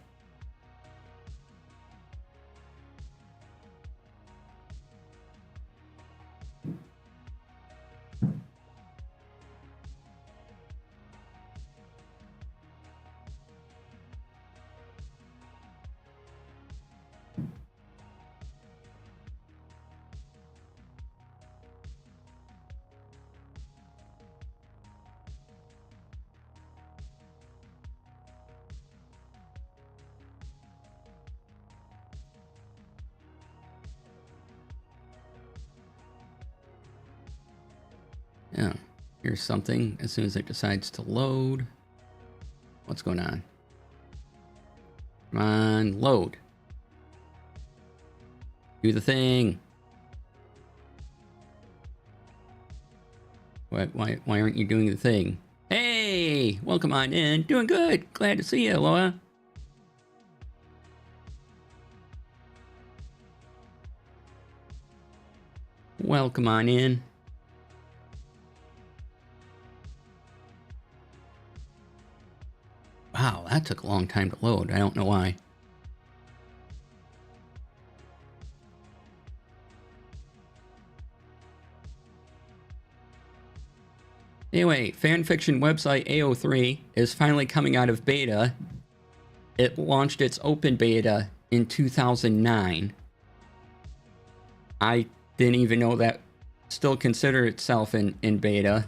Yeah, here's something as soon as it decides to load. What's going on? Come on, load. Do the thing. Why aren't you doing the thing? Hey, welcome on in. Doing good. Glad to see you, Loa. Welcome on in. Wow, that took a long time to load. I don't know why. Anyway, fanfiction website AO3 is finally coming out of beta. It launched its open beta in 2009. I didn't even know that still consider itself in beta.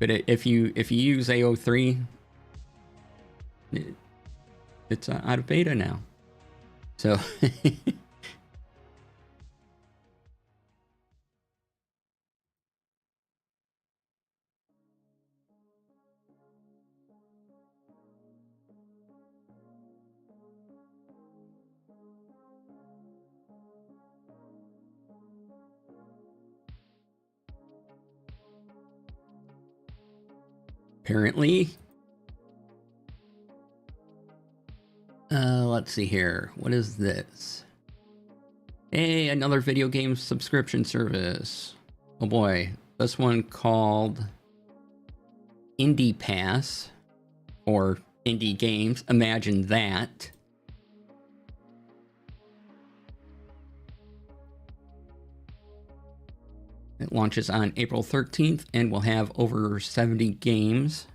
But if you use AO3, it's out of beta now. So apparently, let's see here. What is this? Hey, another video game subscription service. Oh boy, this one called Indie Pass or Indie Games. Imagine that. It launches on April 13th and will have over 70 games.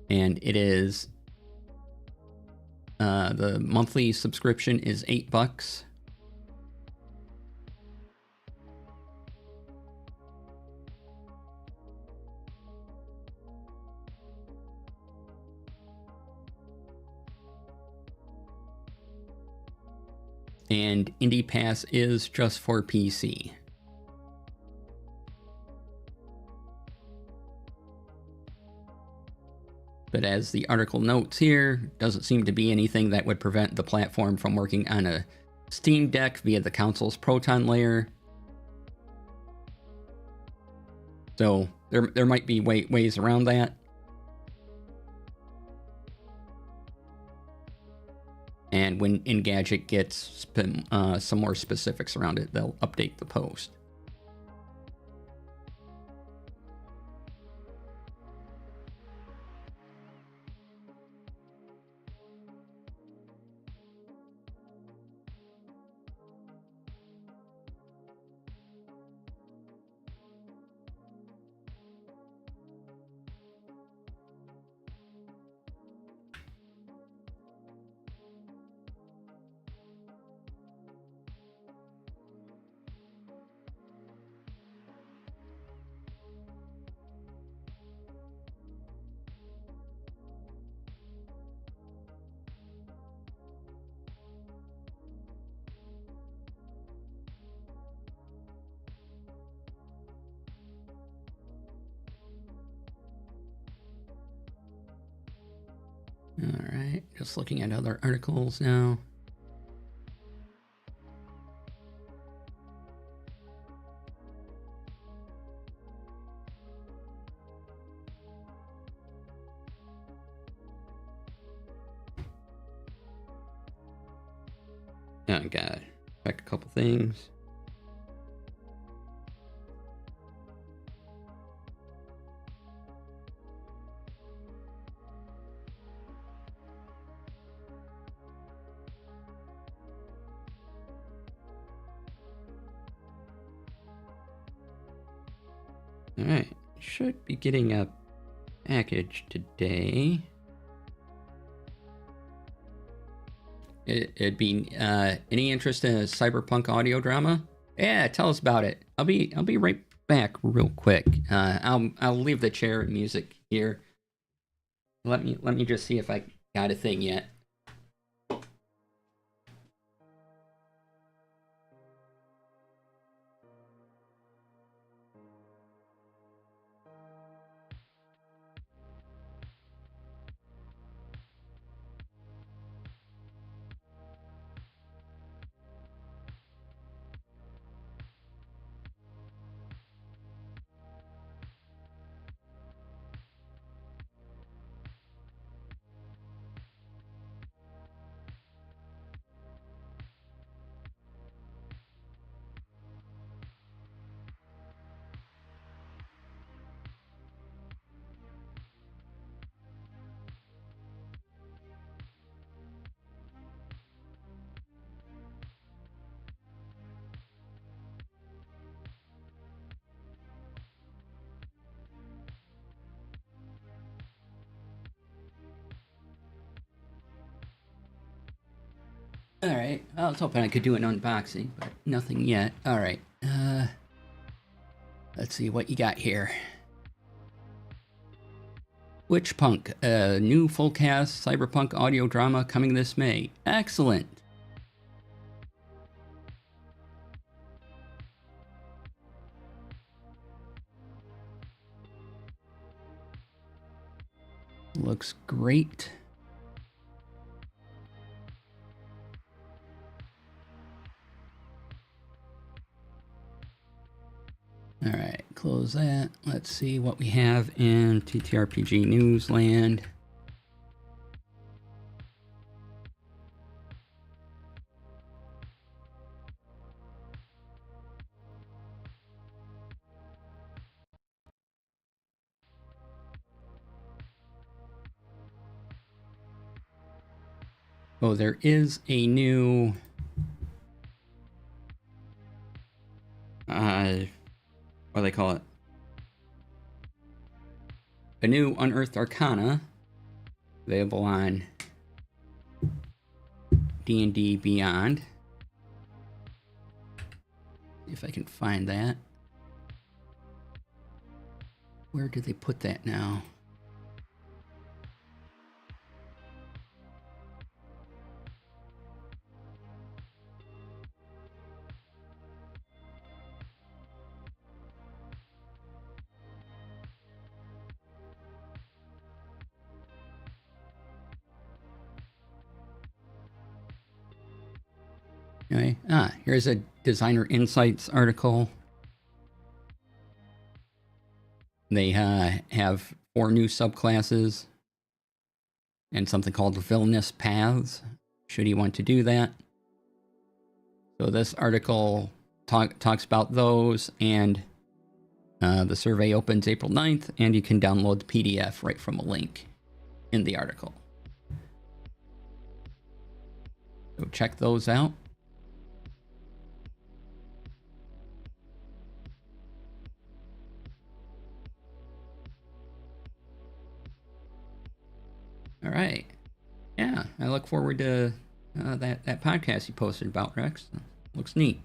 And it is the monthly subscription is $8. And Indie Pass is just for PC. But as the article notes here, doesn't seem to be anything that would prevent the platform from working on a Steam Deck via the console's Proton layer. So there might be ways around that. And when Engadget gets some more specifics around it, they'll update the post. All right, just looking at other articles now. Oh, I got check a couple things. All right, should be getting a package today. It'd be any interest in a cyberpunk audio drama? Yeah, tell us about it. I'll be right back real quick. I'll leave the chair and music here. Let me just see if I got a thing yet. Alright, I was hoping I could do an unboxing, but nothing yet. Alright, let's see what you got here. Witchpunk, a new full-cast cyberpunk audio drama coming this May. Excellent! Looks great. All right, close that. Let's see what we have in TTRPG Newsland. Oh, there is a new what do they call it? A new Unearthed Arcana available on D&D Beyond. See if I can find that. Where did they put that now? Anyway, here's a Designer Insights article. They have 4 new subclasses and something called villainous paths, should you want to do that. So this article talks about those, and the survey opens April 9th, and you can download the PDF right from a link in the article. So check those out. All right. Yeah, I look forward to that podcast you posted about, Rex. Looks neat.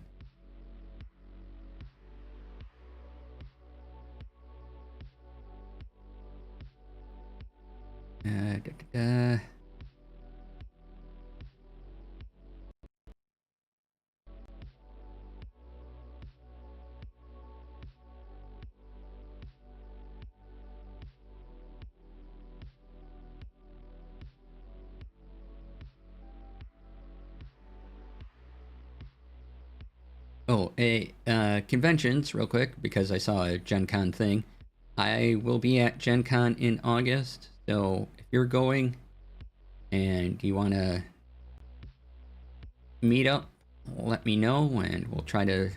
Oh, conventions, real quick, because I saw a Gen Con thing. I will be at Gen Con in August, so if you're going and you want to meet up, let me know, and we'll try to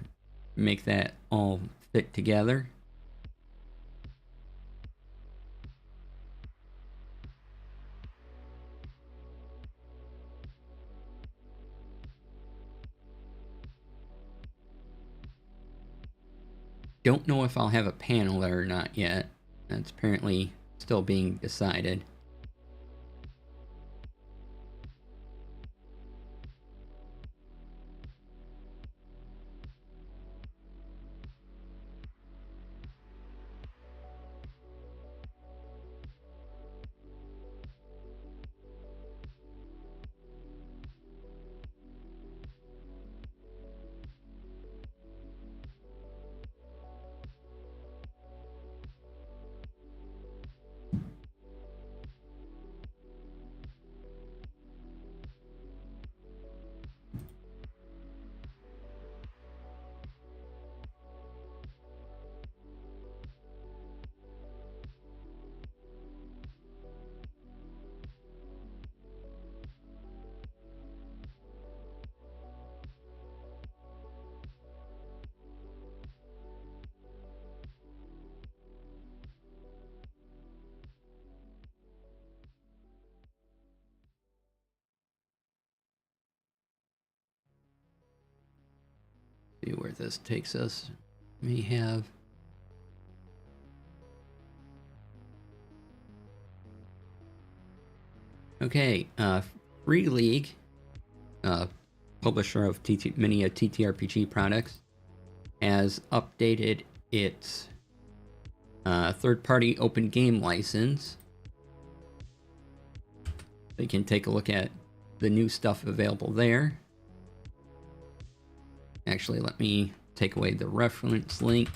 make that all fit together. Don't know if I'll have a panel there or not yet. That's apparently still being decided. See where this takes us. We have Free League, publisher of many TTRPG products, has updated its third-party open game license. So you can take a look at the new stuff available there. Actually, let me take away the reference link.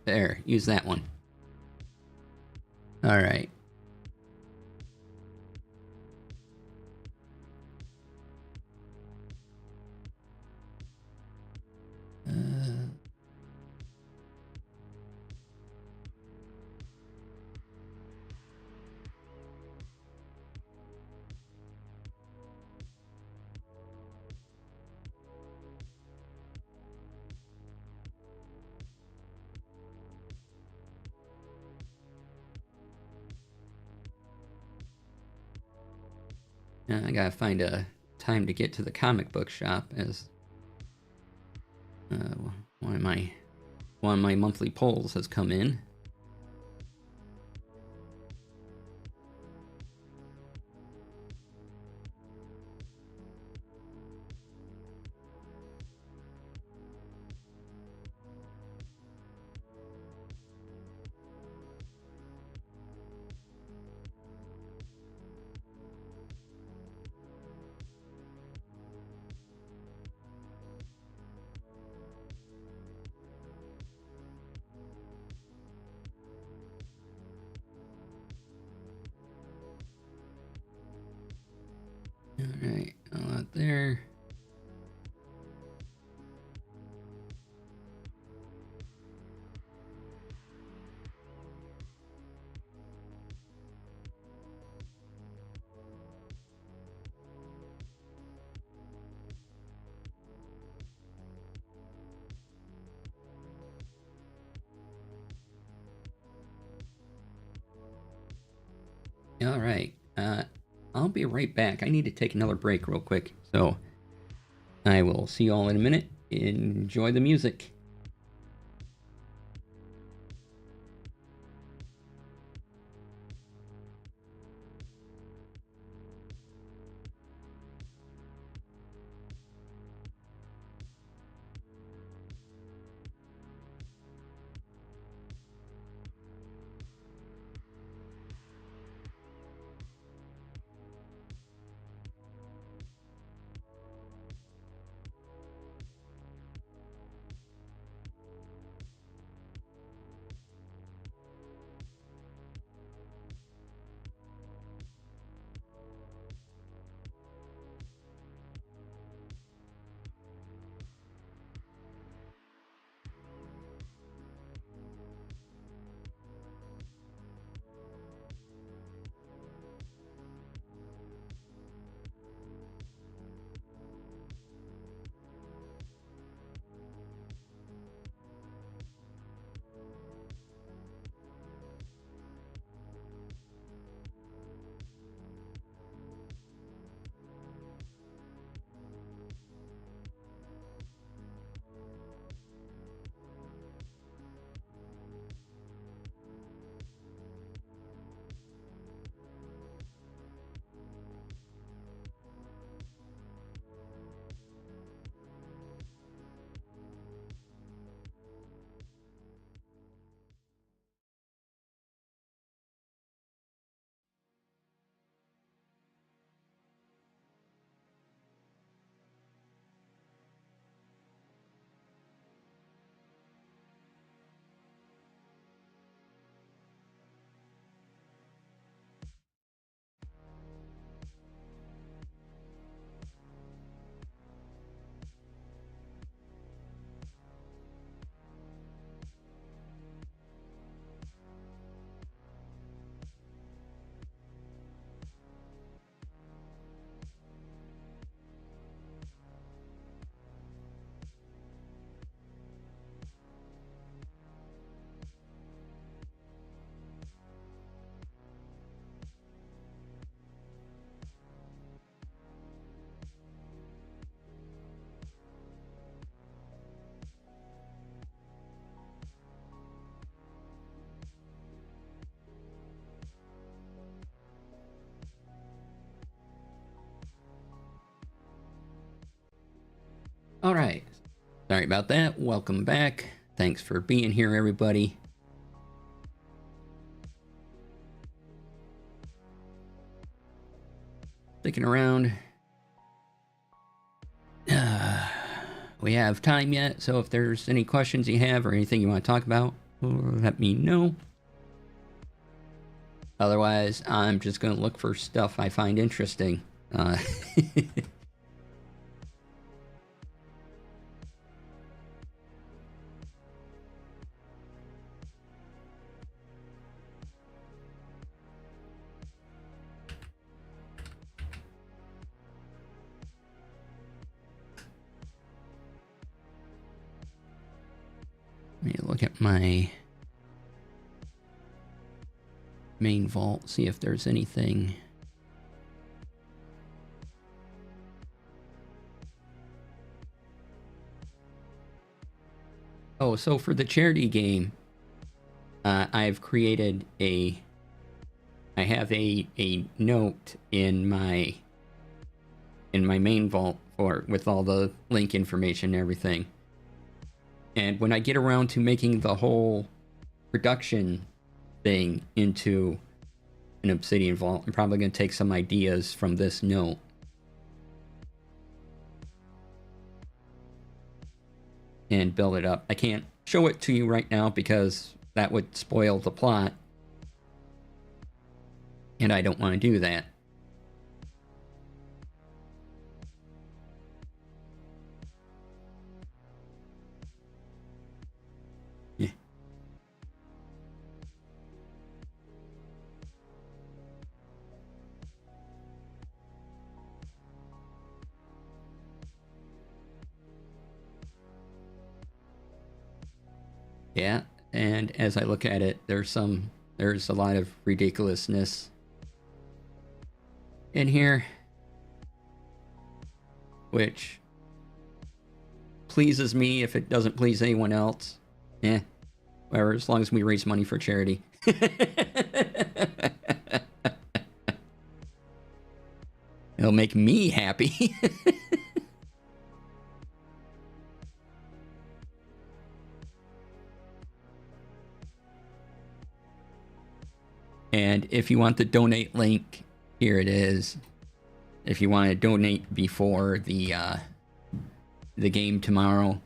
There, use that one. All right. I gotta find a time to get to the comic book shop, as one of my monthly polls has come in. All right. I'll be right back. I need to take another break real quick. So I will see you all in a minute. Enjoy the music. All right. Sorry about that. Welcome back. Thanks for being here, everybody. Sticking around. We have time yet, so if there's any questions you have or anything you want to talk about, let me know. Otherwise, I'm just going to look for stuff I find interesting. Let me look at my main vault, see if there's anything. Oh, so for the charity game, I've created I have a note in my main vault with all the link information and everything. And when I get around to making the whole production thing into an Obsidian vault, I'm probably going to take some ideas from this note. And build it up. I can't show it to you right now because that would spoil the plot. And I don't want to do that. Yeah. Yeah, and as I look at it, there's a lot of ridiculousness in here, which pleases me. If it doesn't please anyone else, whatever, as long as we raise money for charity. It'll make me happy. And if you want the donate link, here it is. If you want to donate before the game tomorrow.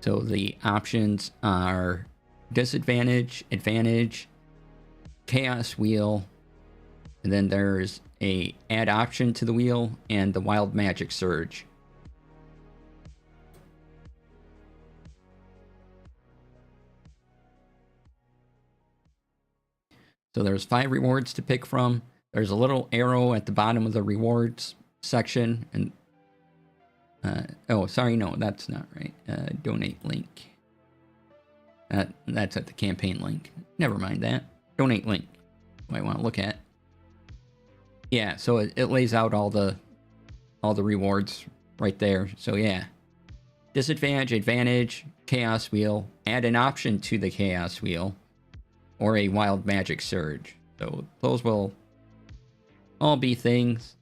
So the options are disadvantage, advantage, chaos wheel, and then there's a add option to the wheel and the wild magic surge. So there's 5 rewards to pick from. There's a little arrow at the bottom of the rewards section, and oh, sorry, no, that's not right. Donate link. That's at the campaign link. Never mind that. Donate link. What I want to look at. Yeah, so it lays out all the rewards right there. So yeah, disadvantage, advantage, chaos wheel. Add an option to the chaos wheel, or a wild magic surge. So those will all be things.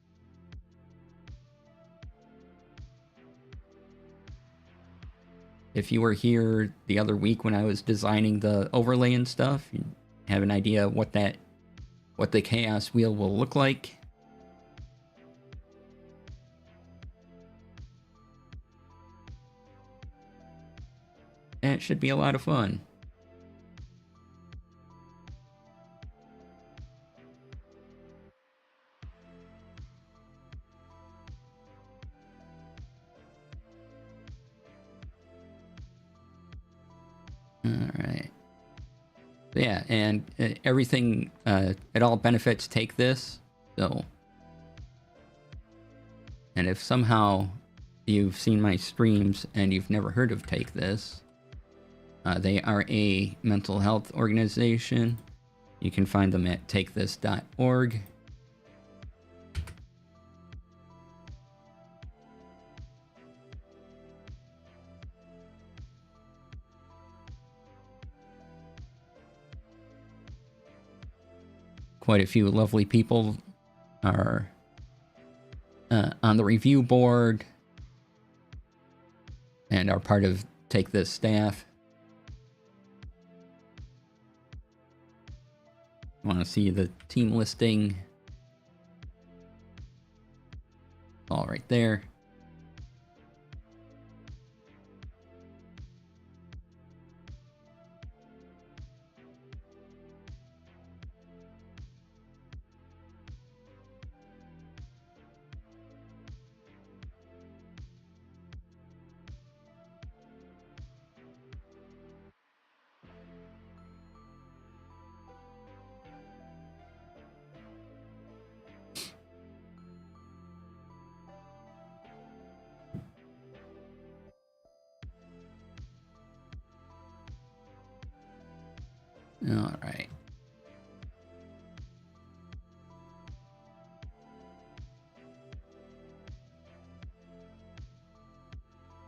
If you were here the other week when I was designing the overlay and stuff, you have an idea what the chaos wheel will look like. And it should be a lot of fun. Alright. Yeah, and everything, it all benefits Take This, so... And if somehow you've seen my streams and you've never heard of Take This, they are a mental health organization. You can find them at takethis.org. Quite a few lovely people are on the review board and are part of Take This staff. Want to see the team listing? All right there. All right.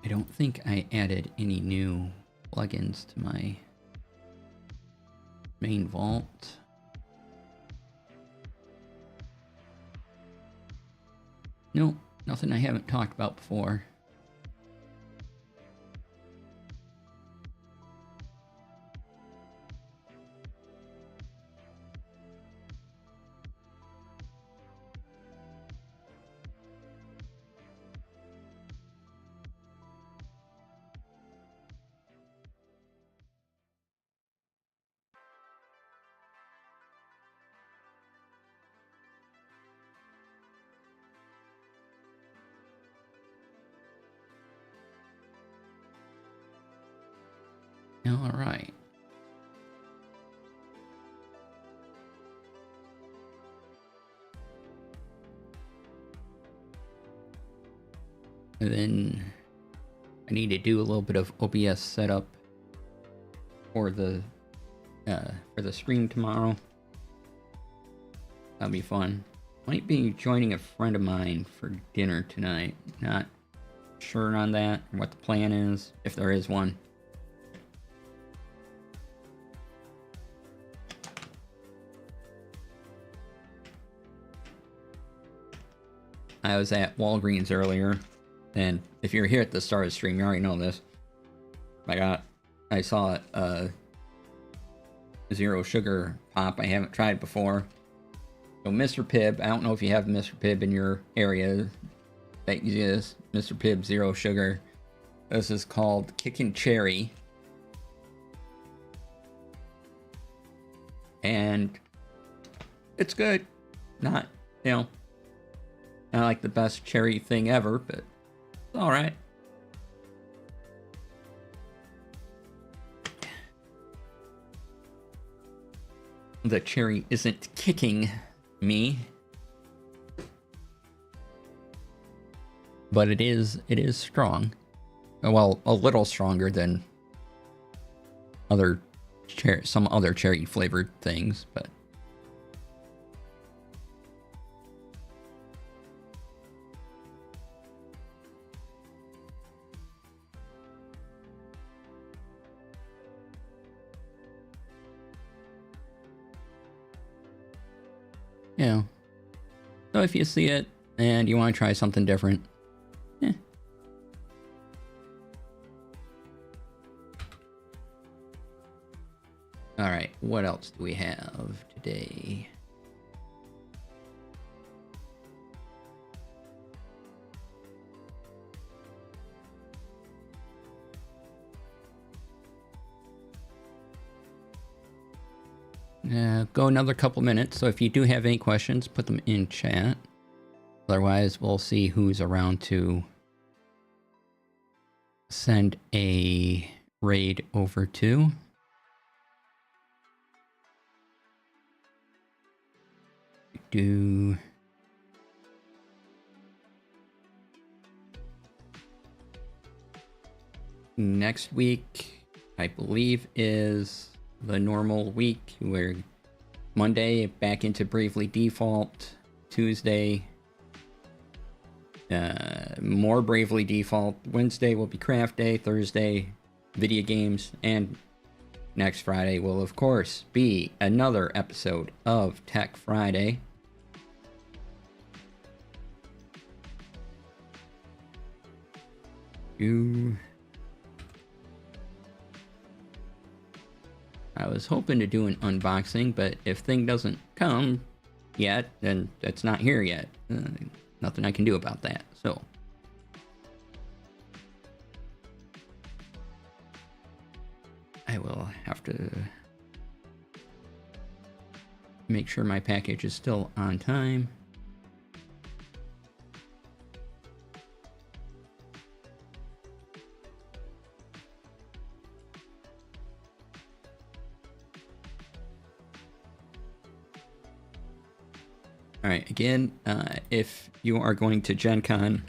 I don't think I added any new plugins to my main vault. No, nothing I haven't talked about before. All right. And then I need to do a little bit of OBS setup for the stream tomorrow. That'll be fun. Might be joining a friend of mine for dinner tonight. Not sure on that, or what the plan is, if there is one. I was at Walgreens earlier, and if you're here at the start of the stream, you already know this. I saw a zero sugar pop I haven't tried before. So Mr. Pibb, I don't know if you have Mr. Pibb in your area that exists. Mr. Pibb Zero Sugar. This is called Kickin' Cherry. And it's good. Not, not like the best cherry thing ever, but it's alright. The cherry isn't kicking me, but it is strong. Well, a little stronger than some other cherry flavored things, but yeah. So if you see it and you want to try something different, Alright, what else do we have today? Go another couple minutes, so if you do have any questions, put them in chat. Otherwise, we'll see who's around to send a raid over to. Next week, I believe, is the normal week, where Monday back into Bravely Default, Tuesday more Bravely Default, Wednesday will be Craft Day, Thursday video games, and next Friday will of course be another episode of Tech Friday. I was hoping to do an unboxing, but if thing doesn't come yet, then it's not here yet. Nothing I can do about that, so. I will have to make sure my package is still on time. Alright, again, if you are going to Gen Con,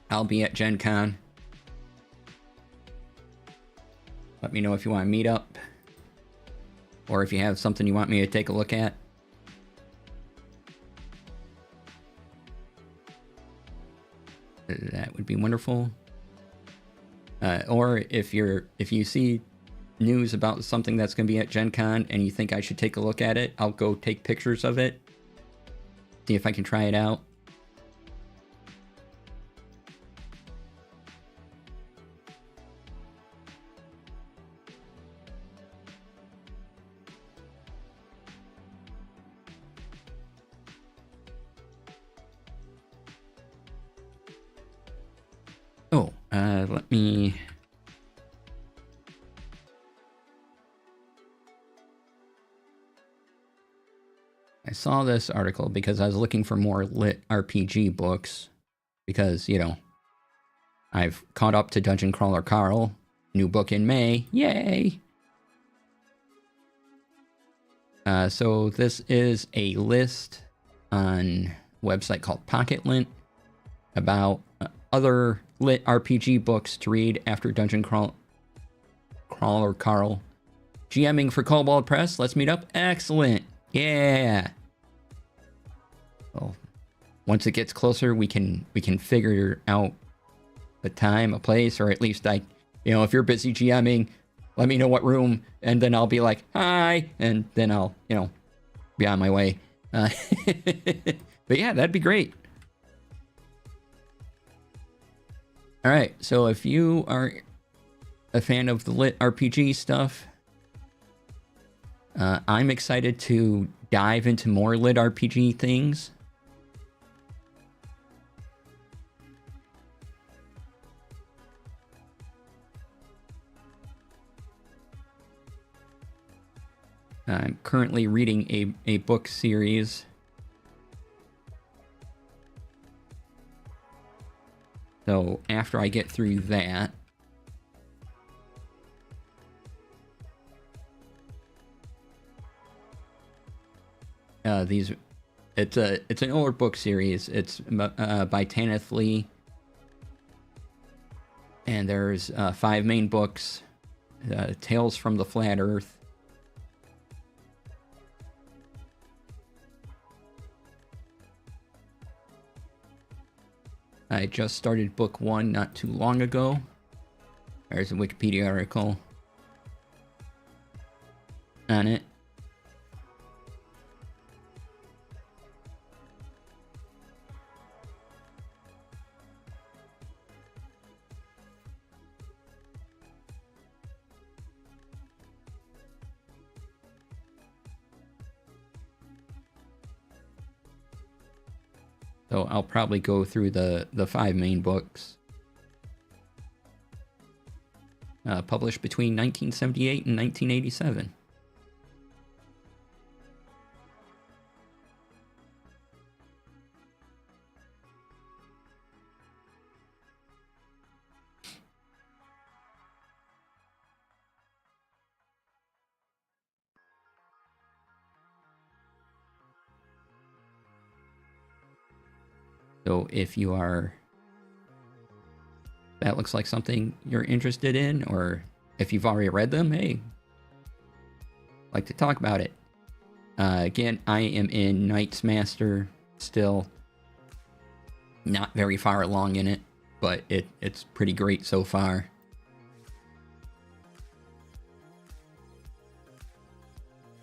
I'll be at Gen Con. Let me know if you want to meet up, or if you have something you want me to take a look at. That would be wonderful. Or if you see news about something that's going to be at Gen Con and you think I should take a look at it, I'll go take pictures of it. See if I can try it out. Oh, let me... I saw this article because I was looking for more lit RPG books, because, you know, I've caught up to Dungeon Crawler Carl, new book in May, yay! So this is a list on a website called Pocketlint about other lit RPG books to read after Dungeon Crawler Carl. GMing for Cobalt Press. Let's meet up. Excellent. Yeah. Well, once it gets closer, we can figure out a time, a place, or at least if you're busy GMing, let me know what room, and then I'll be like, hi, and then I'll, be on my way. But yeah, that'd be great. All right, so if you are a fan of the lit RPG stuff, I'm excited to dive into more lit RPG things. I'm currently reading a book series. So after I get through that, it's an older book series. It's by Tanith Lee, and there's 5 main books: Tales from the Flat Earth, I just started book 1 not too long ago. There's a Wikipedia article on it. So I'll probably go through the 5 main books. Published between 1978 and 1987. So if you are, that looks like something you're interested in, or if you've already read them, hey, like to talk about it. Again, I am in Knight's Master still. Not very far along in it, but it's pretty great so far.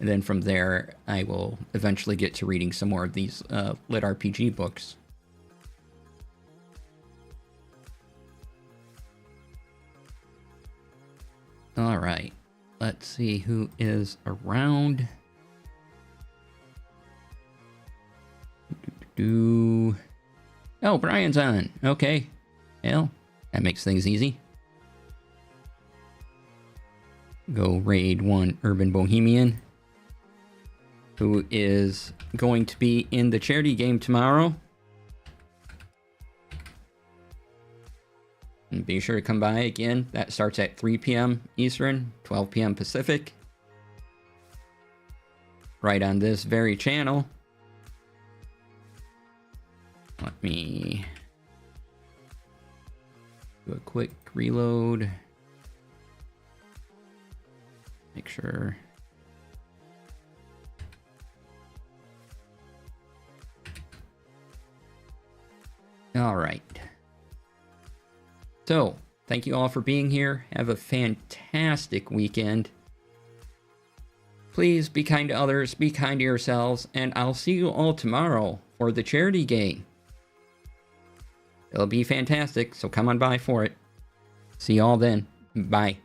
And then from there, I will eventually get to reading some more of these lit RPG books. All right, let's see who is around. Oh, Brian's on. Okay. Well, that makes things easy. Go raid one Urban Bohemian, who is going to be in the charity game tomorrow. And be sure to come by again. That starts at 3 p.m. Eastern, 12 p.m. Pacific. Right on this very channel. Let me do a quick reload. Make sure. All right. So, thank you all for being here. Have a fantastic weekend. Please be kind to others, be kind to yourselves, and I'll see you all tomorrow for the charity game. It'll be fantastic, so come on by for it. See you all then. Bye.